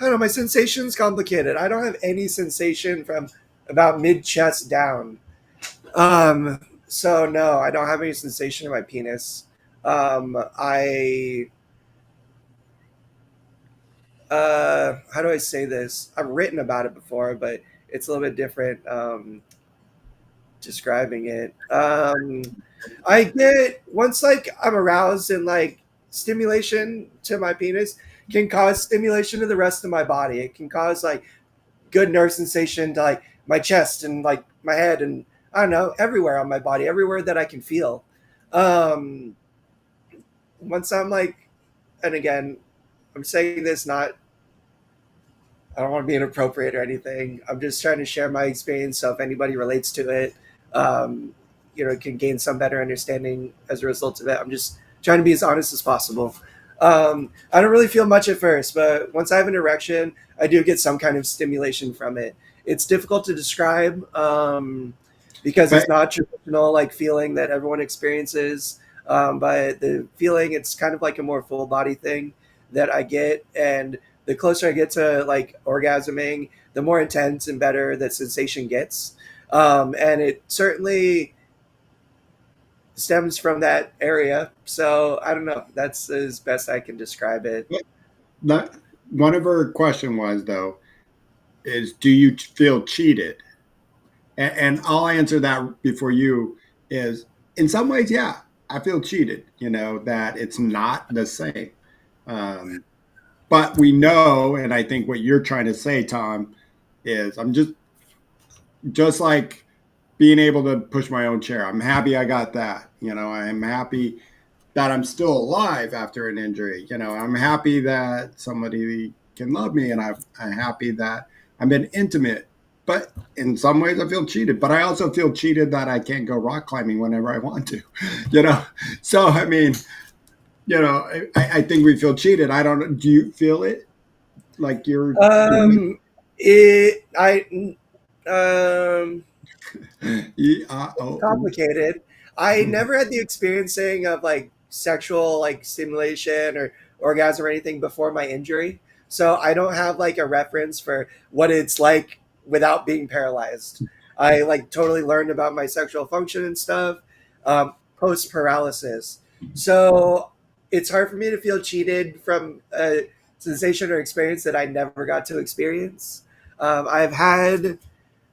know. My sensation's complicated. I don't have any sensation from about mid chest down. So no, I don't have any sensation in my penis. I how do I say this? I've written about it before, but it's a little bit different describing it. I get once like I'm aroused and like stimulation to my penis can cause stimulation to the rest of my body. It can cause like good nerve sensation to like my chest and like my head and I don't know everywhere on my body, everywhere that I can feel. Um, Once I'm like, and again, I'm saying this not. I don't want to be inappropriate or anything. I'm just trying to share my experience. So if anybody relates to it, can gain some better understanding as a result of it. I'm just trying to be as honest as possible. I don't really feel much at first, but once I have an erection, I do get some kind of stimulation from it. It's difficult to describe because it's But not traditional like feeling that everyone experiences. But the feeling, it's kind of like a more full body thing that I get, and the closer I get to like orgasming, the more intense and better that sensation gets. And it certainly stems from that area. So I don't know. That's as best I can describe it. that, one of her question was though, is do you feel cheated? And I'll answer that before you is in some ways, yeah, I feel cheated, that it's not the same. Um, but we know, and I think what you're trying to say, Tom, is I'm just like being able to push my own chair. I'm happy I got that. I'm happy that I'm still alive after an injury. I'm happy that somebody can love me, and I'm happy that I've been intimate. But in some ways, I feel cheated. But I also feel cheated that I can't go rock climbing whenever I want to. So I mean, I think we feel cheated. I don't know. Do you feel it? Like you're It I oh. complicated. I never had the experiencing of like sexual like stimulation or orgasm or anything before my injury. So I don't have like a reference for what it's like without being paralyzed. I like totally learned about my sexual function and stuff post paralysis. So it's hard for me to feel cheated from a sensation or experience that I never got to experience. I've had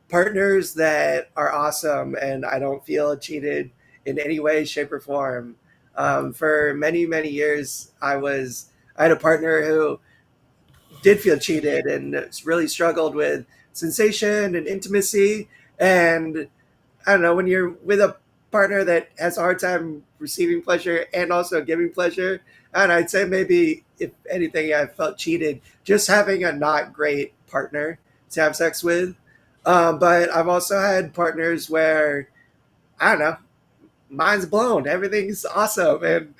partners that are awesome, and I don't feel cheated in any way, shape, or form. For many, many years, I had a partner who did feel cheated and really struggled with sensation and intimacy. And I don't know, when you're with a partner that has a hard time receiving pleasure and also giving pleasure, and I'd say maybe if anything, I felt cheated just having a not great partner to have sex with. But I've also had partners where I don't know, mind's blown, everything's awesome, and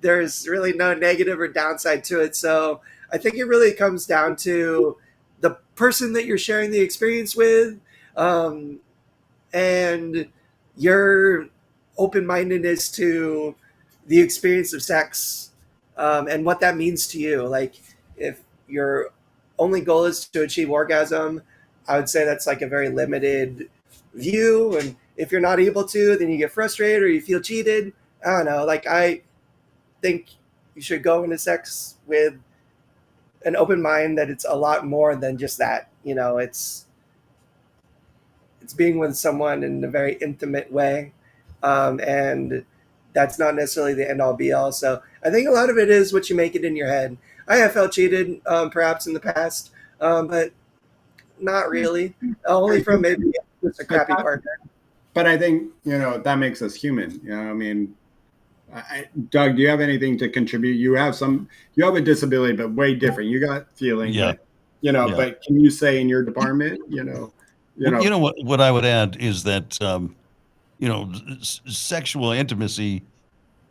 there's really no negative or downside to it. So I think it really comes down to the person that you're sharing the experience with, um, and your open mindedness to the experience of sex, and what that means to you. Like, if your only goal is to achieve orgasm, I would say that's like a very limited view. And if you're not able to, then you get frustrated or you feel cheated. I don't know. Like, I think you should go into sex with an open mind that it's a lot more than just that. It's being with someone in a very intimate way, and that's not necessarily the end all be all. So I think a lot of it is what you make it in your head. I have felt cheated, perhaps in the past, but not really. Only from maybe just a crappy partner. But I think that makes us human. I mean, Doug, do you have anything to contribute? You have a disability, but way different. You got feeling, Yeah. but, but can you say in your department, What I would add is that, sexual intimacy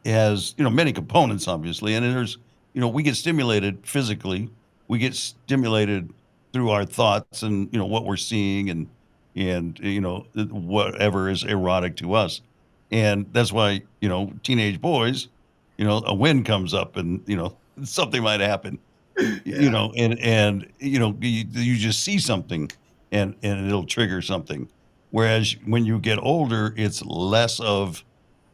has, many components, obviously. And there's, we get stimulated physically, we get stimulated through our thoughts and, what we're seeing and, whatever is erotic to us. And that's why, teenage boys, a wind comes up and, something might happen, and, you just see something and it'll trigger something. Whereas when you get older, it's less of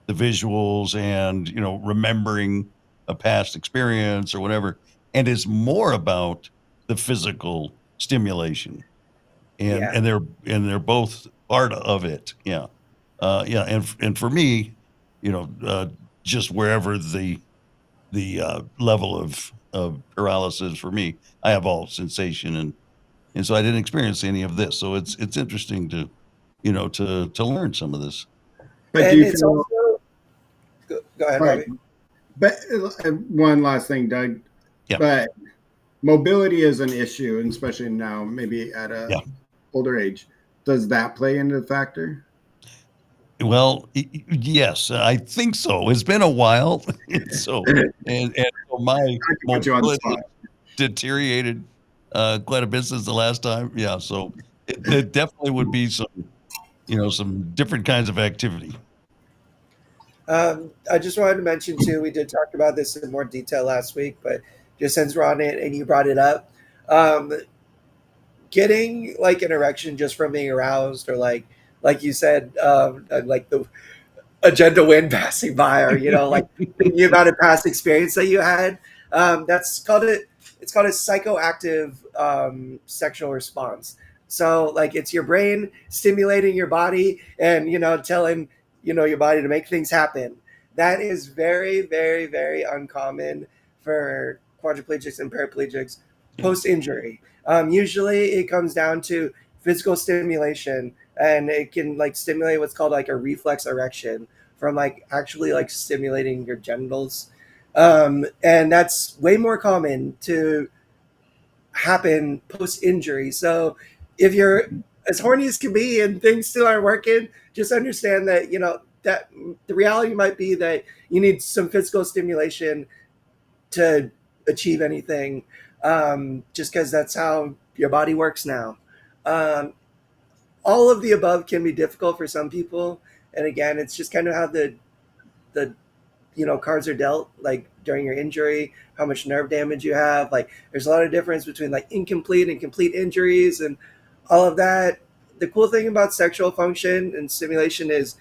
the visuals and, remembering a past experience or whatever. And it's more about the physical stimulation and Yeah. and they're both part of it. Yeah. Yeah. And for me, just wherever the level of paralysis for me, I have all sensation and so I didn't experience any of this. So it's interesting to, to learn some of this. but do And you it's feel also go ahead, right? Robbie. But one last thing, Doug. Yeah. But mobility is an issue, and especially now, maybe at a Yeah. older age. Does that play into the factor? Well, yes, I think so. It's been a while, and so my I can put you on the mobility spot. deteriorated quite a bit since the last time. Yeah, so it definitely would be some different kinds of activity. I just wanted to mention too, we did talk about this in more detail last week, but just since we're on it and you brought it up, um, getting like an erection just from being aroused, or like you said, like the agenda wind passing by, or like thinking about a past experience that you had. That's called it. It's called a psychoactive sexual response. So like it's your brain stimulating your body and telling your body to make things happen. That is very, very, very uncommon for quadriplegics and paraplegics Yeah. post injury. Usually it comes down to physical stimulation, and it can like stimulate what's called like a reflex erection from like actually like stimulating your genitals. And that's way more common to happen post injury. So if you're as horny as can be and things still aren't working, just understand that that the reality might be that you need some physical stimulation to achieve anything, just because that's how your body works now. um, all of the above can be difficult for some people, and again, it's just kind of how the cards are dealt, like during your injury, how much nerve damage you have. Like there's a lot of difference between like incomplete and complete injuries and all of that. The cool thing about sexual function and stimulation is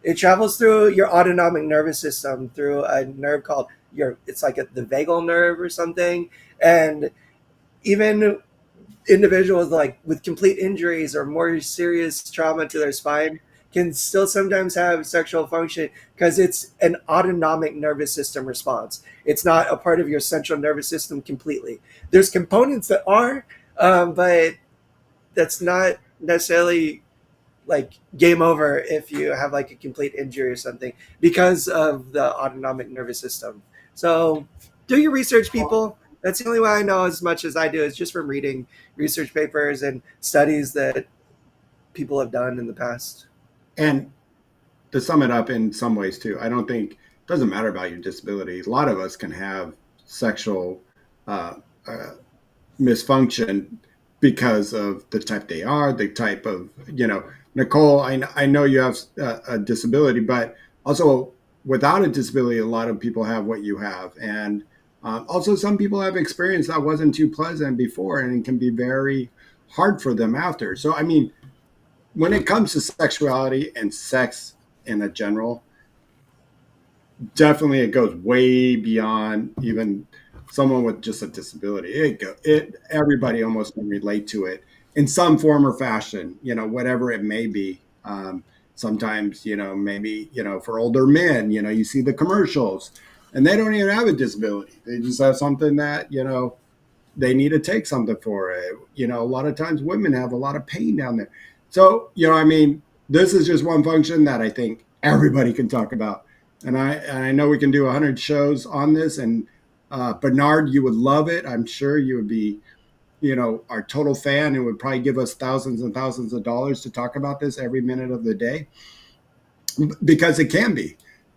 it travels through your autonomic nervous system through a nerve called it's like the vagal nerve or something. And even individuals like with complete injuries or more serious trauma to their spine can still sometimes have sexual function because it's an autonomic nervous system response. It's not a part of your central nervous system completely. There's components that are, but that's not necessarily like game over if you have like a complete injury or something because of the autonomic nervous system. So do your research, people. That's the only way I know as much as I do is just from reading research papers and studies that people have done in the past. And to sum it up in some ways too, I don't think it doesn't matter about your disability. A lot of us can have sexual uh, uh, misfunction because of the type they are, the type of, Nicole, I know you have a disability, but also without a disability, a lot of people have what you have. And also some people have experience that wasn't too pleasant before, and it can be very hard for them after. So, I mean, when it comes to sexuality and sex in a general, definitely it goes way beyond even someone with just a disability. Everybody almost can relate to it in some form or fashion, whatever it may be. Sometimes, maybe, for older men, you see the commercials and they don't even have a disability. They just have something that, they need to take something for it. A lot of times women have a lot of pain down there. So, I mean, this is just one function that I think everybody can talk about. And I know we can do 100 shows on this. And Bernard, you would love it. I'm sure you would be, our total fan, and would probably give us thousands and thousands of dollars to talk about this every minute of the day, because it can be.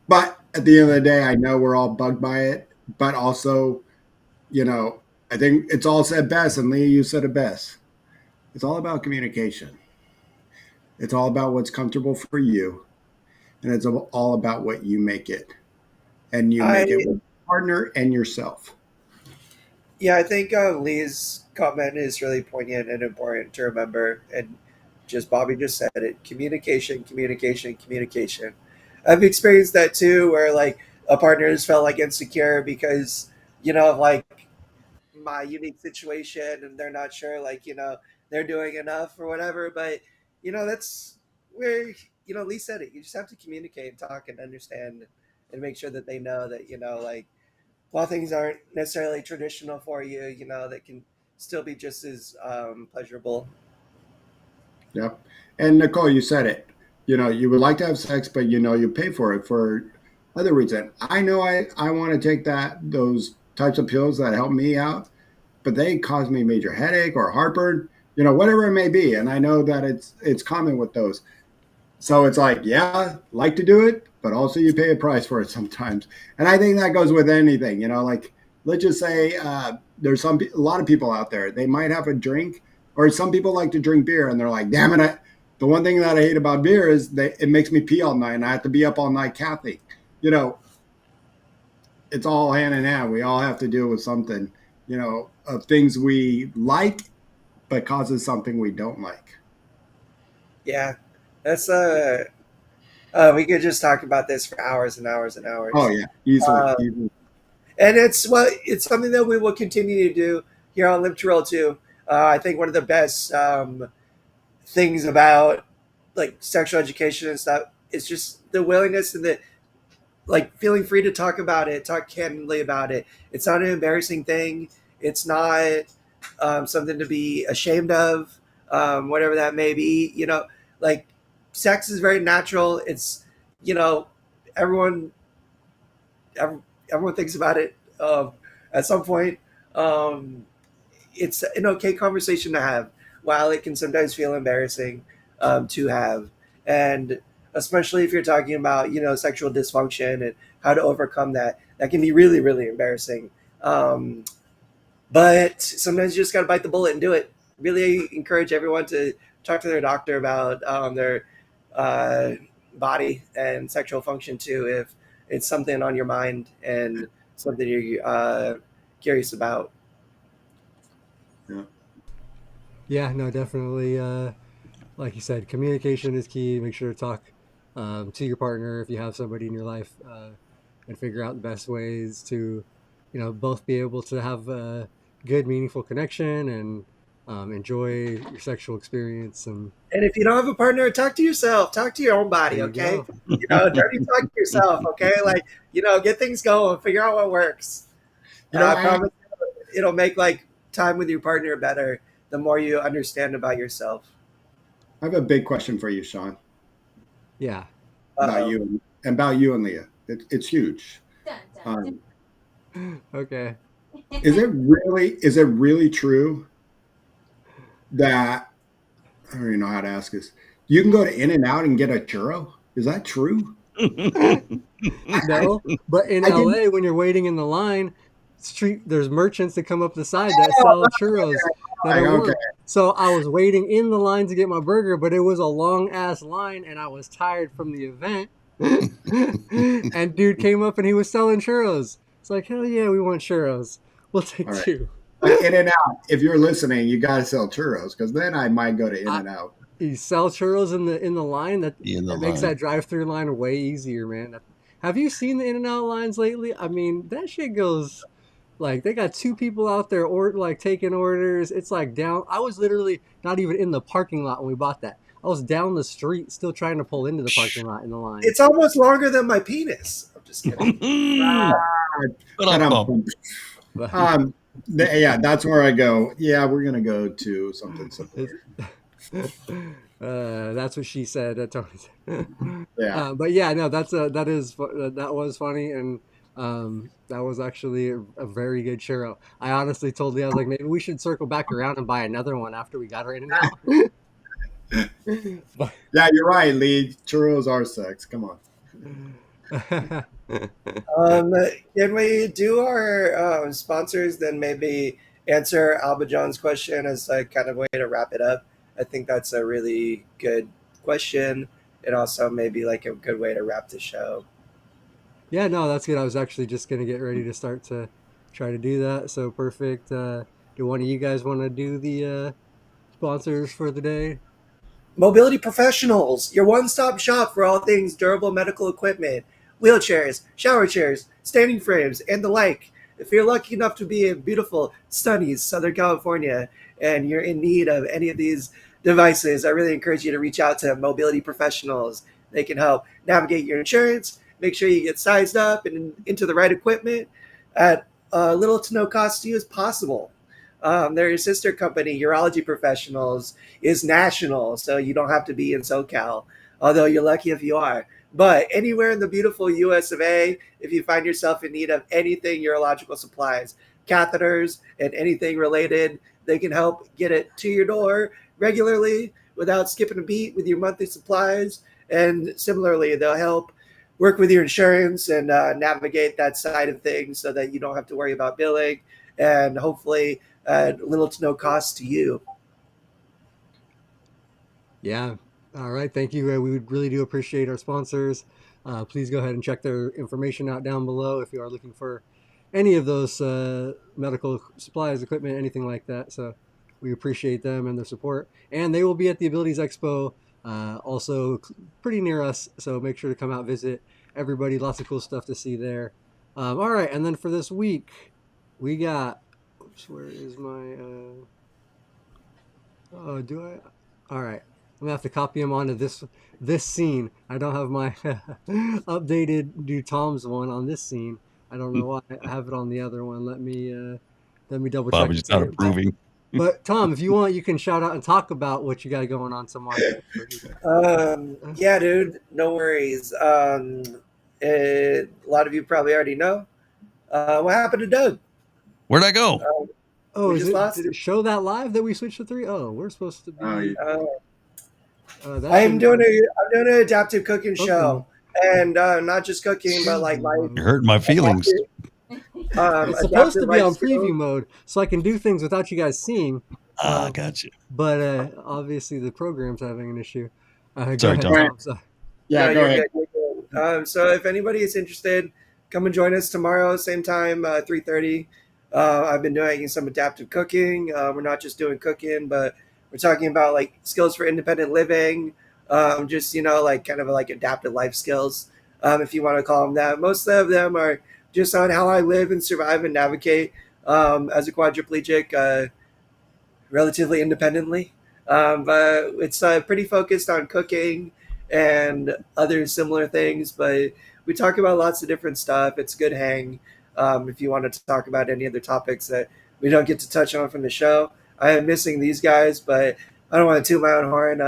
But at the end of the day, I know we're all bugged by it. But also, I think it's all said best. And Lee, you said it best. It's all about communication. It's all about what's comfortable for you. And it's all about what you make it. And you I make it with your partner and yourself. Yeah, I think Lee's comment is really poignant and important to remember. And just Bobby just said it: communication, communication, communication. I've experienced that too, where like a partner has felt like insecure because of like my unique situation, and they're not sure like they're doing enough or whatever. But that's where Lee said it. You just have to communicate and talk and understand and make sure that they know that like while things aren't necessarily traditional for you, that can still be just as pleasurable. Yep. And Nicole, you said it. You would like to have sex, but you pay for it for other reasons. I know I want to take those types of pills that help me out, but they cause me major headache or heartburn, whatever it may be. And I know that it's common with those. So it's like, yeah, like to do it, but also you pay a price for it sometimes. And I think that goes with anything, like let's just say there's a lot of people out there, they might have a drink, or some people like to drink beer and they're like, damn it, the one thing that I hate about beer is that it makes me pee all night and I have to be up all night catholic. It's all hand in hand. We all have to deal with something, of things we like, but causes something we don't like. Yeah, that's we could just talk about this for hours and hours and hours. Oh yeah, easily. And it's something that we will continue to do here on Live to Roll too. I think one of the best things about like sexual education and stuff is just the willingness and the like feeling free to talk about it, talk candidly about it. It's not an embarrassing thing. It's not something to be ashamed of, whatever that may be. Like sex is very natural. It's you know, everyone everyone thinks about it at some point. Um, it's an okay conversation to have, while it can sometimes feel embarrassing to have, and especially if you're talking about sexual dysfunction and how to overcome that. That can be really really embarrassing. But sometimes you just got to bite the bullet and do it. Really encourage everyone to talk to their doctor about their uh, body and sexual function too, if it's something on your mind and something you're curious about. Yeah. Yeah, no, definitely. Like you said, communication is key. Make sure to talk to your partner if you have somebody in your life, and figure out the best ways to, both be able to have a good, meaningful connection and enjoy your sexual experience. And And if you don't have a partner, talk to yourself. Talk to your own there body, you okay? go. Dirty talk to yourself, okay? Like, get things going. Figure out what works. I I promise it'll make like time with your partner better the more you understand about yourself. have a big question for you, Shawn, Yeah. about Uh-oh. you and about you and Leah. It's huge. Um, Okay. is it really true that I don't even know how to ask this? You can go to In and Out and get a churro. Is that true? I No, but in I didn't. LA, when you're waiting in the line, there's merchants that come up the side that sell churros that are Okay. warm. So I was waiting in the line to get my burger, but it was a long ass line, and I was tired from the event. And dude came up and he was selling churros. It's like, hell yeah, we want churros. We'll take All right. two. But In and Out, if you're listening, you got to sell churros because then I might go to In I, and Out. you sell churros in the line. That In the it makes that line. drive-through line way easier, man. Have you seen the In-N-Out lines lately? I mean, that shit goes like they got two people out there or like taking orders. It's like down. I was literally not even in the parking lot when we bought that. I was down the street still trying to pull into the parking lot in the line. It's almost longer than my penis. I'm just kidding. But But um, yeah, that's where I go. Yeah, we're gonna go to something simple it's, here. that's what she said. Tony said. Yeah. But yeah, no, that was funny, and that was actually a very good churro. I honestly told Lee, I was like, maybe we should circle back around and buy another one after we got her in and out. But- Yeah, you're right, Lee. Churros are sex. Come on. Can we do our sponsors, then maybe answer Alba John's question as a kind of way to wrap it up? I think that's a really good question, and also maybe like a good way to wrap the show. Yeah, no, that's good. I was actually just gonna get ready to start to try to do that. So perfect. Do one of you guys want to do the sponsors for the day? Mobility Professionals, your one-stop shop for all things durable medical equipment, wheelchairs, shower chairs, standing frames, and the like. If you're lucky enough to be in beautiful, sunny Southern California and you're in need of any of these devices, I really encourage you to reach out to Mobility Professionals. They can help navigate your insurance, make sure you get sized up and into the right equipment at little to no cost to you as possible. Their sister company, Urology Professionals, is national, so you don't have to be in SoCal, although you're lucky if you are. But anywhere in the beautiful US of A, if you find yourself in need of anything urological supplies, catheters, and anything related, they can help get it to your door regularly without skipping a beat with your monthly supplies And similarly, they'll help work with your insurance and navigate that side of things so that you don't have to worry about billing, and hopefully little to no cost to you. Yeah. All right. Thank you. We would really do appreciate our sponsors. Please go ahead and check their information out down below if you are looking for any of those medical supplies, equipment, anything like that. So we appreciate them and their support. And they will be at the Abilities Expo, also pretty near us. So make sure to come out, visit everybody. Lots of cool stuff to see there. All right. And then for this week, we got. Oops, where is my. Oh, do I? All right. I'm gonna have to copy him onto this scene. I don't have my updated do Tom's one on this scene. I don't know why. I have it on the other one. Let me double check. Bobby's not approving. But Tom, if you want, you can shout out and talk about what you got going on tomorrow. Yeah, dude, no worries. A lot of you probably already know what happened to Doug. Where'd I go? Oh, did it show that live that we switched to 3? Oh, we're supposed to be. I'm doing an adaptive cooking show, and not just cooking, but like life. You hurt my feelings. It's supposed to be on preview mode, so I can do things without you guys seeing. Gotcha. But obviously the program's having an issue. Sorry, Tom. Yeah, go ahead. So if anybody is interested, come and join us tomorrow, same time, 3:30. I've been doing some adaptive cooking. We're not just doing cooking, but we're talking about like skills for independent living, just, like kind of like adaptive life skills, if you want to call them that. Most of them are just on how I live and survive and navigate as a quadriplegic relatively independently. But it's pretty focused on cooking and other similar things. But we talk about lots of different stuff. It's a good hang if you wanted to talk about any other topics that we don't get to touch on from the show. I am missing these guys, but I don't want to toot my own horn.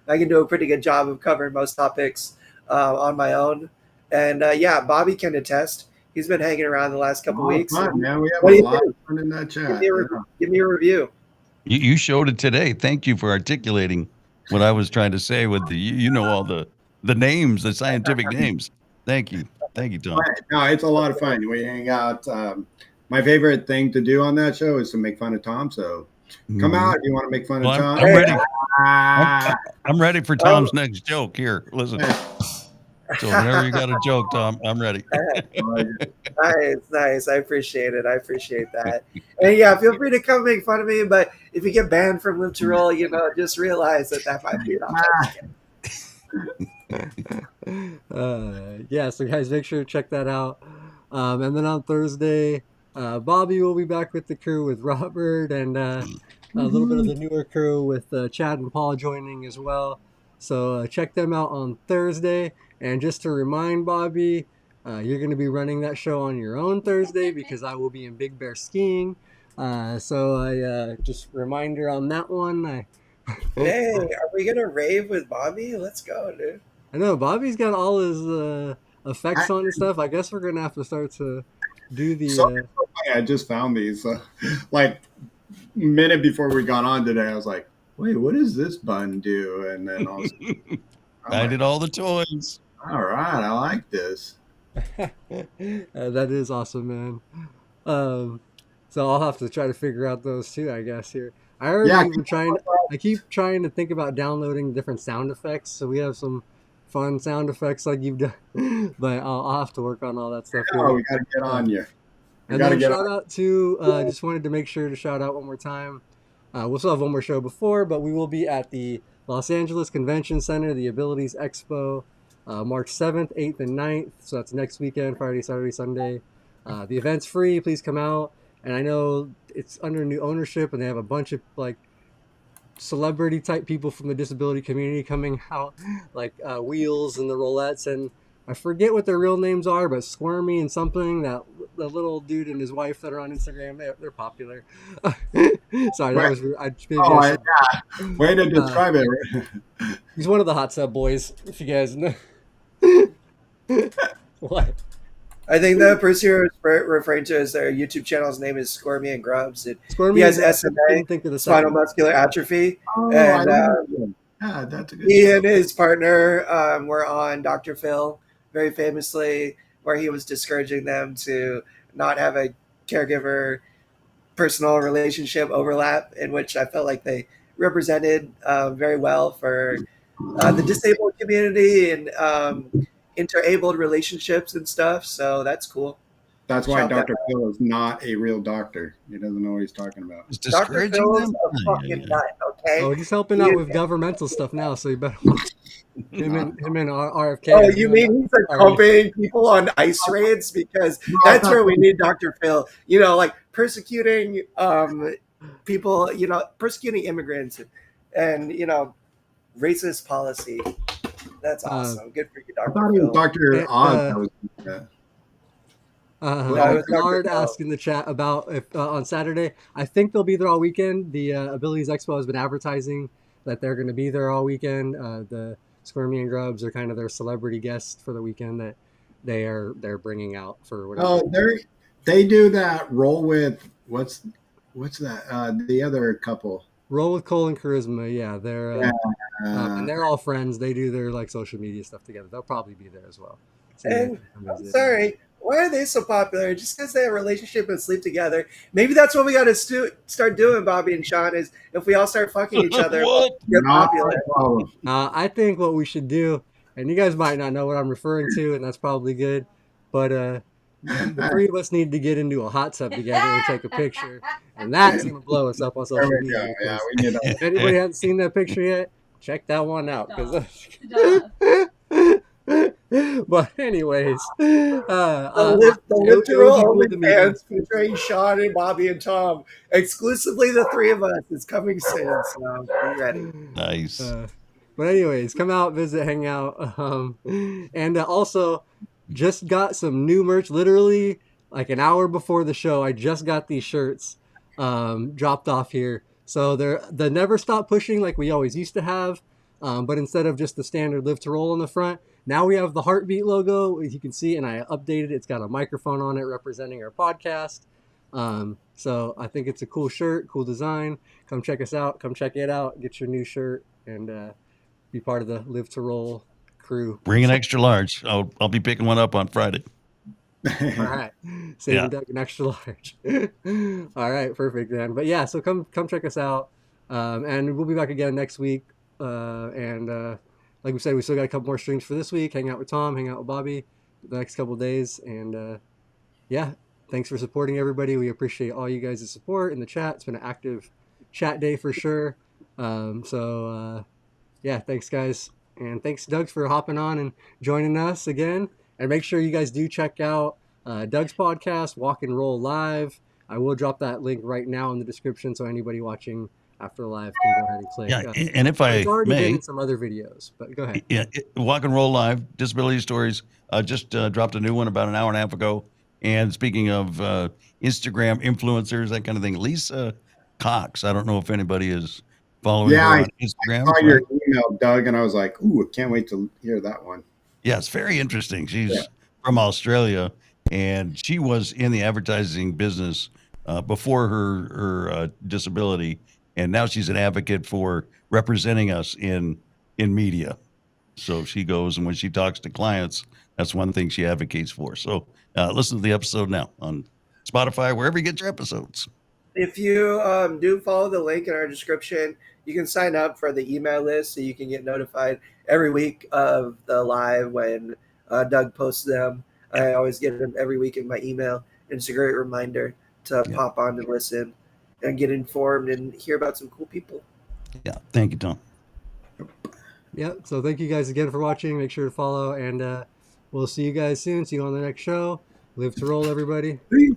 I can do a pretty good job of covering most topics on my own. And yeah, Bobby can attest. He's been hanging around the last couple weeks. Fun, man. We have a lot of fun in that chat. Give me a review. You showed it today. Thank you for articulating what I was trying to say with all the names, the scientific names. Thank you. Thank you, Tom. No, it's a lot of fun. We hang out. My favorite thing to do on that show is to make fun of Tom. So come out if you want to make fun of Tom. I'm ready. I'm ready for Tom's next joke. Here, listen. So whenever you got a joke, Tom, I'm ready. Nice. I appreciate it. I appreciate that. And yeah, feel free to come make fun of me. But if you get banned from Live to Roll, just realize that might be an yeah, so guys, make sure to check that out. And then on Thursday, Bobby will be back with the crew with Robert and a little bit of the newer crew with Chad and Paul joining as well. So check them out on Thursday. And just to remind Bobby, you're going to be running that show on your own Thursday because I will be in Big Bear skiing. So just reminder on that one. Hey, are we going to rave with Bobby? Let's go, dude. I know Bobby's got all his effects on and stuff. I guess we're going to have to start to do the... I just found these like a minute before we got on today. I was like, wait, what does this button do? And then I did all the toys. All right, I like this. That is awesome, man. So I'll have to try to figure out those too, I guess. Here, I keep trying to think about downloading different sound effects. So we have some fun sound effects like you've done, but I'll have to work on all that stuff. Oh, we got to get on you. And then shout out to just wanted to make sure to shout out one more time. We'll still have one more show before, but we will be at the Los Angeles Convention Center, the Abilities Expo, March 7th, 8th, and 9th. So that's next weekend, Friday, Saturday, Sunday. The event's free. Please come out. And I know it's under new ownership, and they have a bunch of like celebrity type people from the disability community coming out, like Wheels and the Rolettes, and I forget what their real names are, but Squirmy and something, the little dude and his wife that are on Instagram, they're popular. Sorry, that was way to describe it. He's one of the hot tub boys, if you guys know. What? I think the person you're referring to as their YouTube channel's name is Squirmy and Grubs. He has SMA, spinal muscular atrophy, and That's a good He show. and his partner were on Dr. Phil, very famously, where he was discouraging them to not have a caregiver personal relationship overlap, in which I felt like they represented very well for the disabled community and interabled relationships and stuff. So that's cool. That's why Shout that Dr. out. Phil is not a real doctor. He doesn't know what he's talking about. It's Dr. discouraging Phil's them. a fucking nut, okay? Oh, he's helping out He- with governmental stuff now, so you better watch him and RFK. Oh, you mean he's are- accompanying people on ICE raids? Because No, that's where we need Dr. Phil. You know, like persecuting people, you know, persecuting immigrants and you know, racist policy. That's awesome. Good for you, I Dr. thought it was Phil. Dr. And, Oz that was that. Yeah, it was Dr. Bernard Phil. asked in the chat about if on Saturday. I think they'll be there all weekend. The Abilities Expo has been advertising that they're going to be there all weekend. The Squirmy and Grubs are kind of their celebrity guests for the weekend that they're bringing out for whatever. Oh, they do that roll with what's that? The other couple. Roll with Cole and Charisma, yeah, they're and they're all friends. They do their like social media stuff together. They'll probably be there as well. So you guys And can come I'm visit. sorry, why are they so popular? Just because they have a relationship and sleep together? Maybe that's what we got to start doing, Bobby and Shawn. Is if we all start fucking each other, What? get Not popular. a problem. I think what we should do, and you guys might not know what I'm referring to, and that's probably good, but the three of us need to get into a hot tub together and take a picture, and that's gonna blow us up on There social we go. media. Yeah, 'Cause we need if anybody hasn't seen that picture yet, check that one out. But anyways, The Live to it Roll would be cool to meet you. OnlyFans featuring Shawn and Bobby and Tom, exclusively the three of us, is coming soon. So be ready. Nice. But anyways, come out, visit, hang out, and also just got some new merch. Literally, like an hour before the show, I just got these shirts dropped off here. So they're the Never Stop Pushing like we always used to have, but instead of just the standard Live to Roll on the front, now we have the Heartbeat logo. As you can see, and I updated it. It's got a microphone on it representing our podcast. So I think it's a cool shirt, cool design. Come check us out. Come check it out. Get your new shirt and be part of the Live to Roll crew. Bring an extra large. I'll be picking one up on Friday. All right, saving Doug an extra large. All right, perfect, man. But yeah, so come check us out, and we'll be back again next week. Like we said, we still got a couple more streams for this week. Hang out with Tom, hang out with Bobby the next couple of days, and yeah, thanks for supporting everybody. We appreciate all you guys' support in the chat. It's been an active chat day for sure. Yeah, thanks guys, and thanks Doug for hopping on and joining us again. And make sure you guys do check out Doug's podcast, Walk and Roll Live. I will drop that link right now in the description, so anybody watching after live can go ahead and click. Yeah, and if I it's already may, been in some other videos, but go ahead. Yeah, Walk and Roll Live, Disability Stories. Just dropped a new one about an hour and a half ago. And speaking of Instagram influencers, that kind of thing, Lisa Cox. I don't know if anybody is following her on Instagram. I saw your email, Doug, and I was like, "Ooh, I can't wait to hear that one." Yeah, it's very interesting. She's from Australia, and she was in the advertising business before her disability, and now she's an advocate for representing us in media. So she goes, and when she talks to clients, that's one thing she advocates for. So listen to the episode now on Spotify, wherever you get your episodes. If you do follow the link in our description, you can sign up for the email list so you can get notified every week of the live when Doug posts them. I always get them every week in my email. And it's a great reminder to pop on and listen and get informed and hear about some cool people. Yeah. Thank you, Tom. Yeah. So thank you guys again for watching. Make sure to follow, and we'll see you guys soon. See you on the next show. Live to roll, everybody. Peace.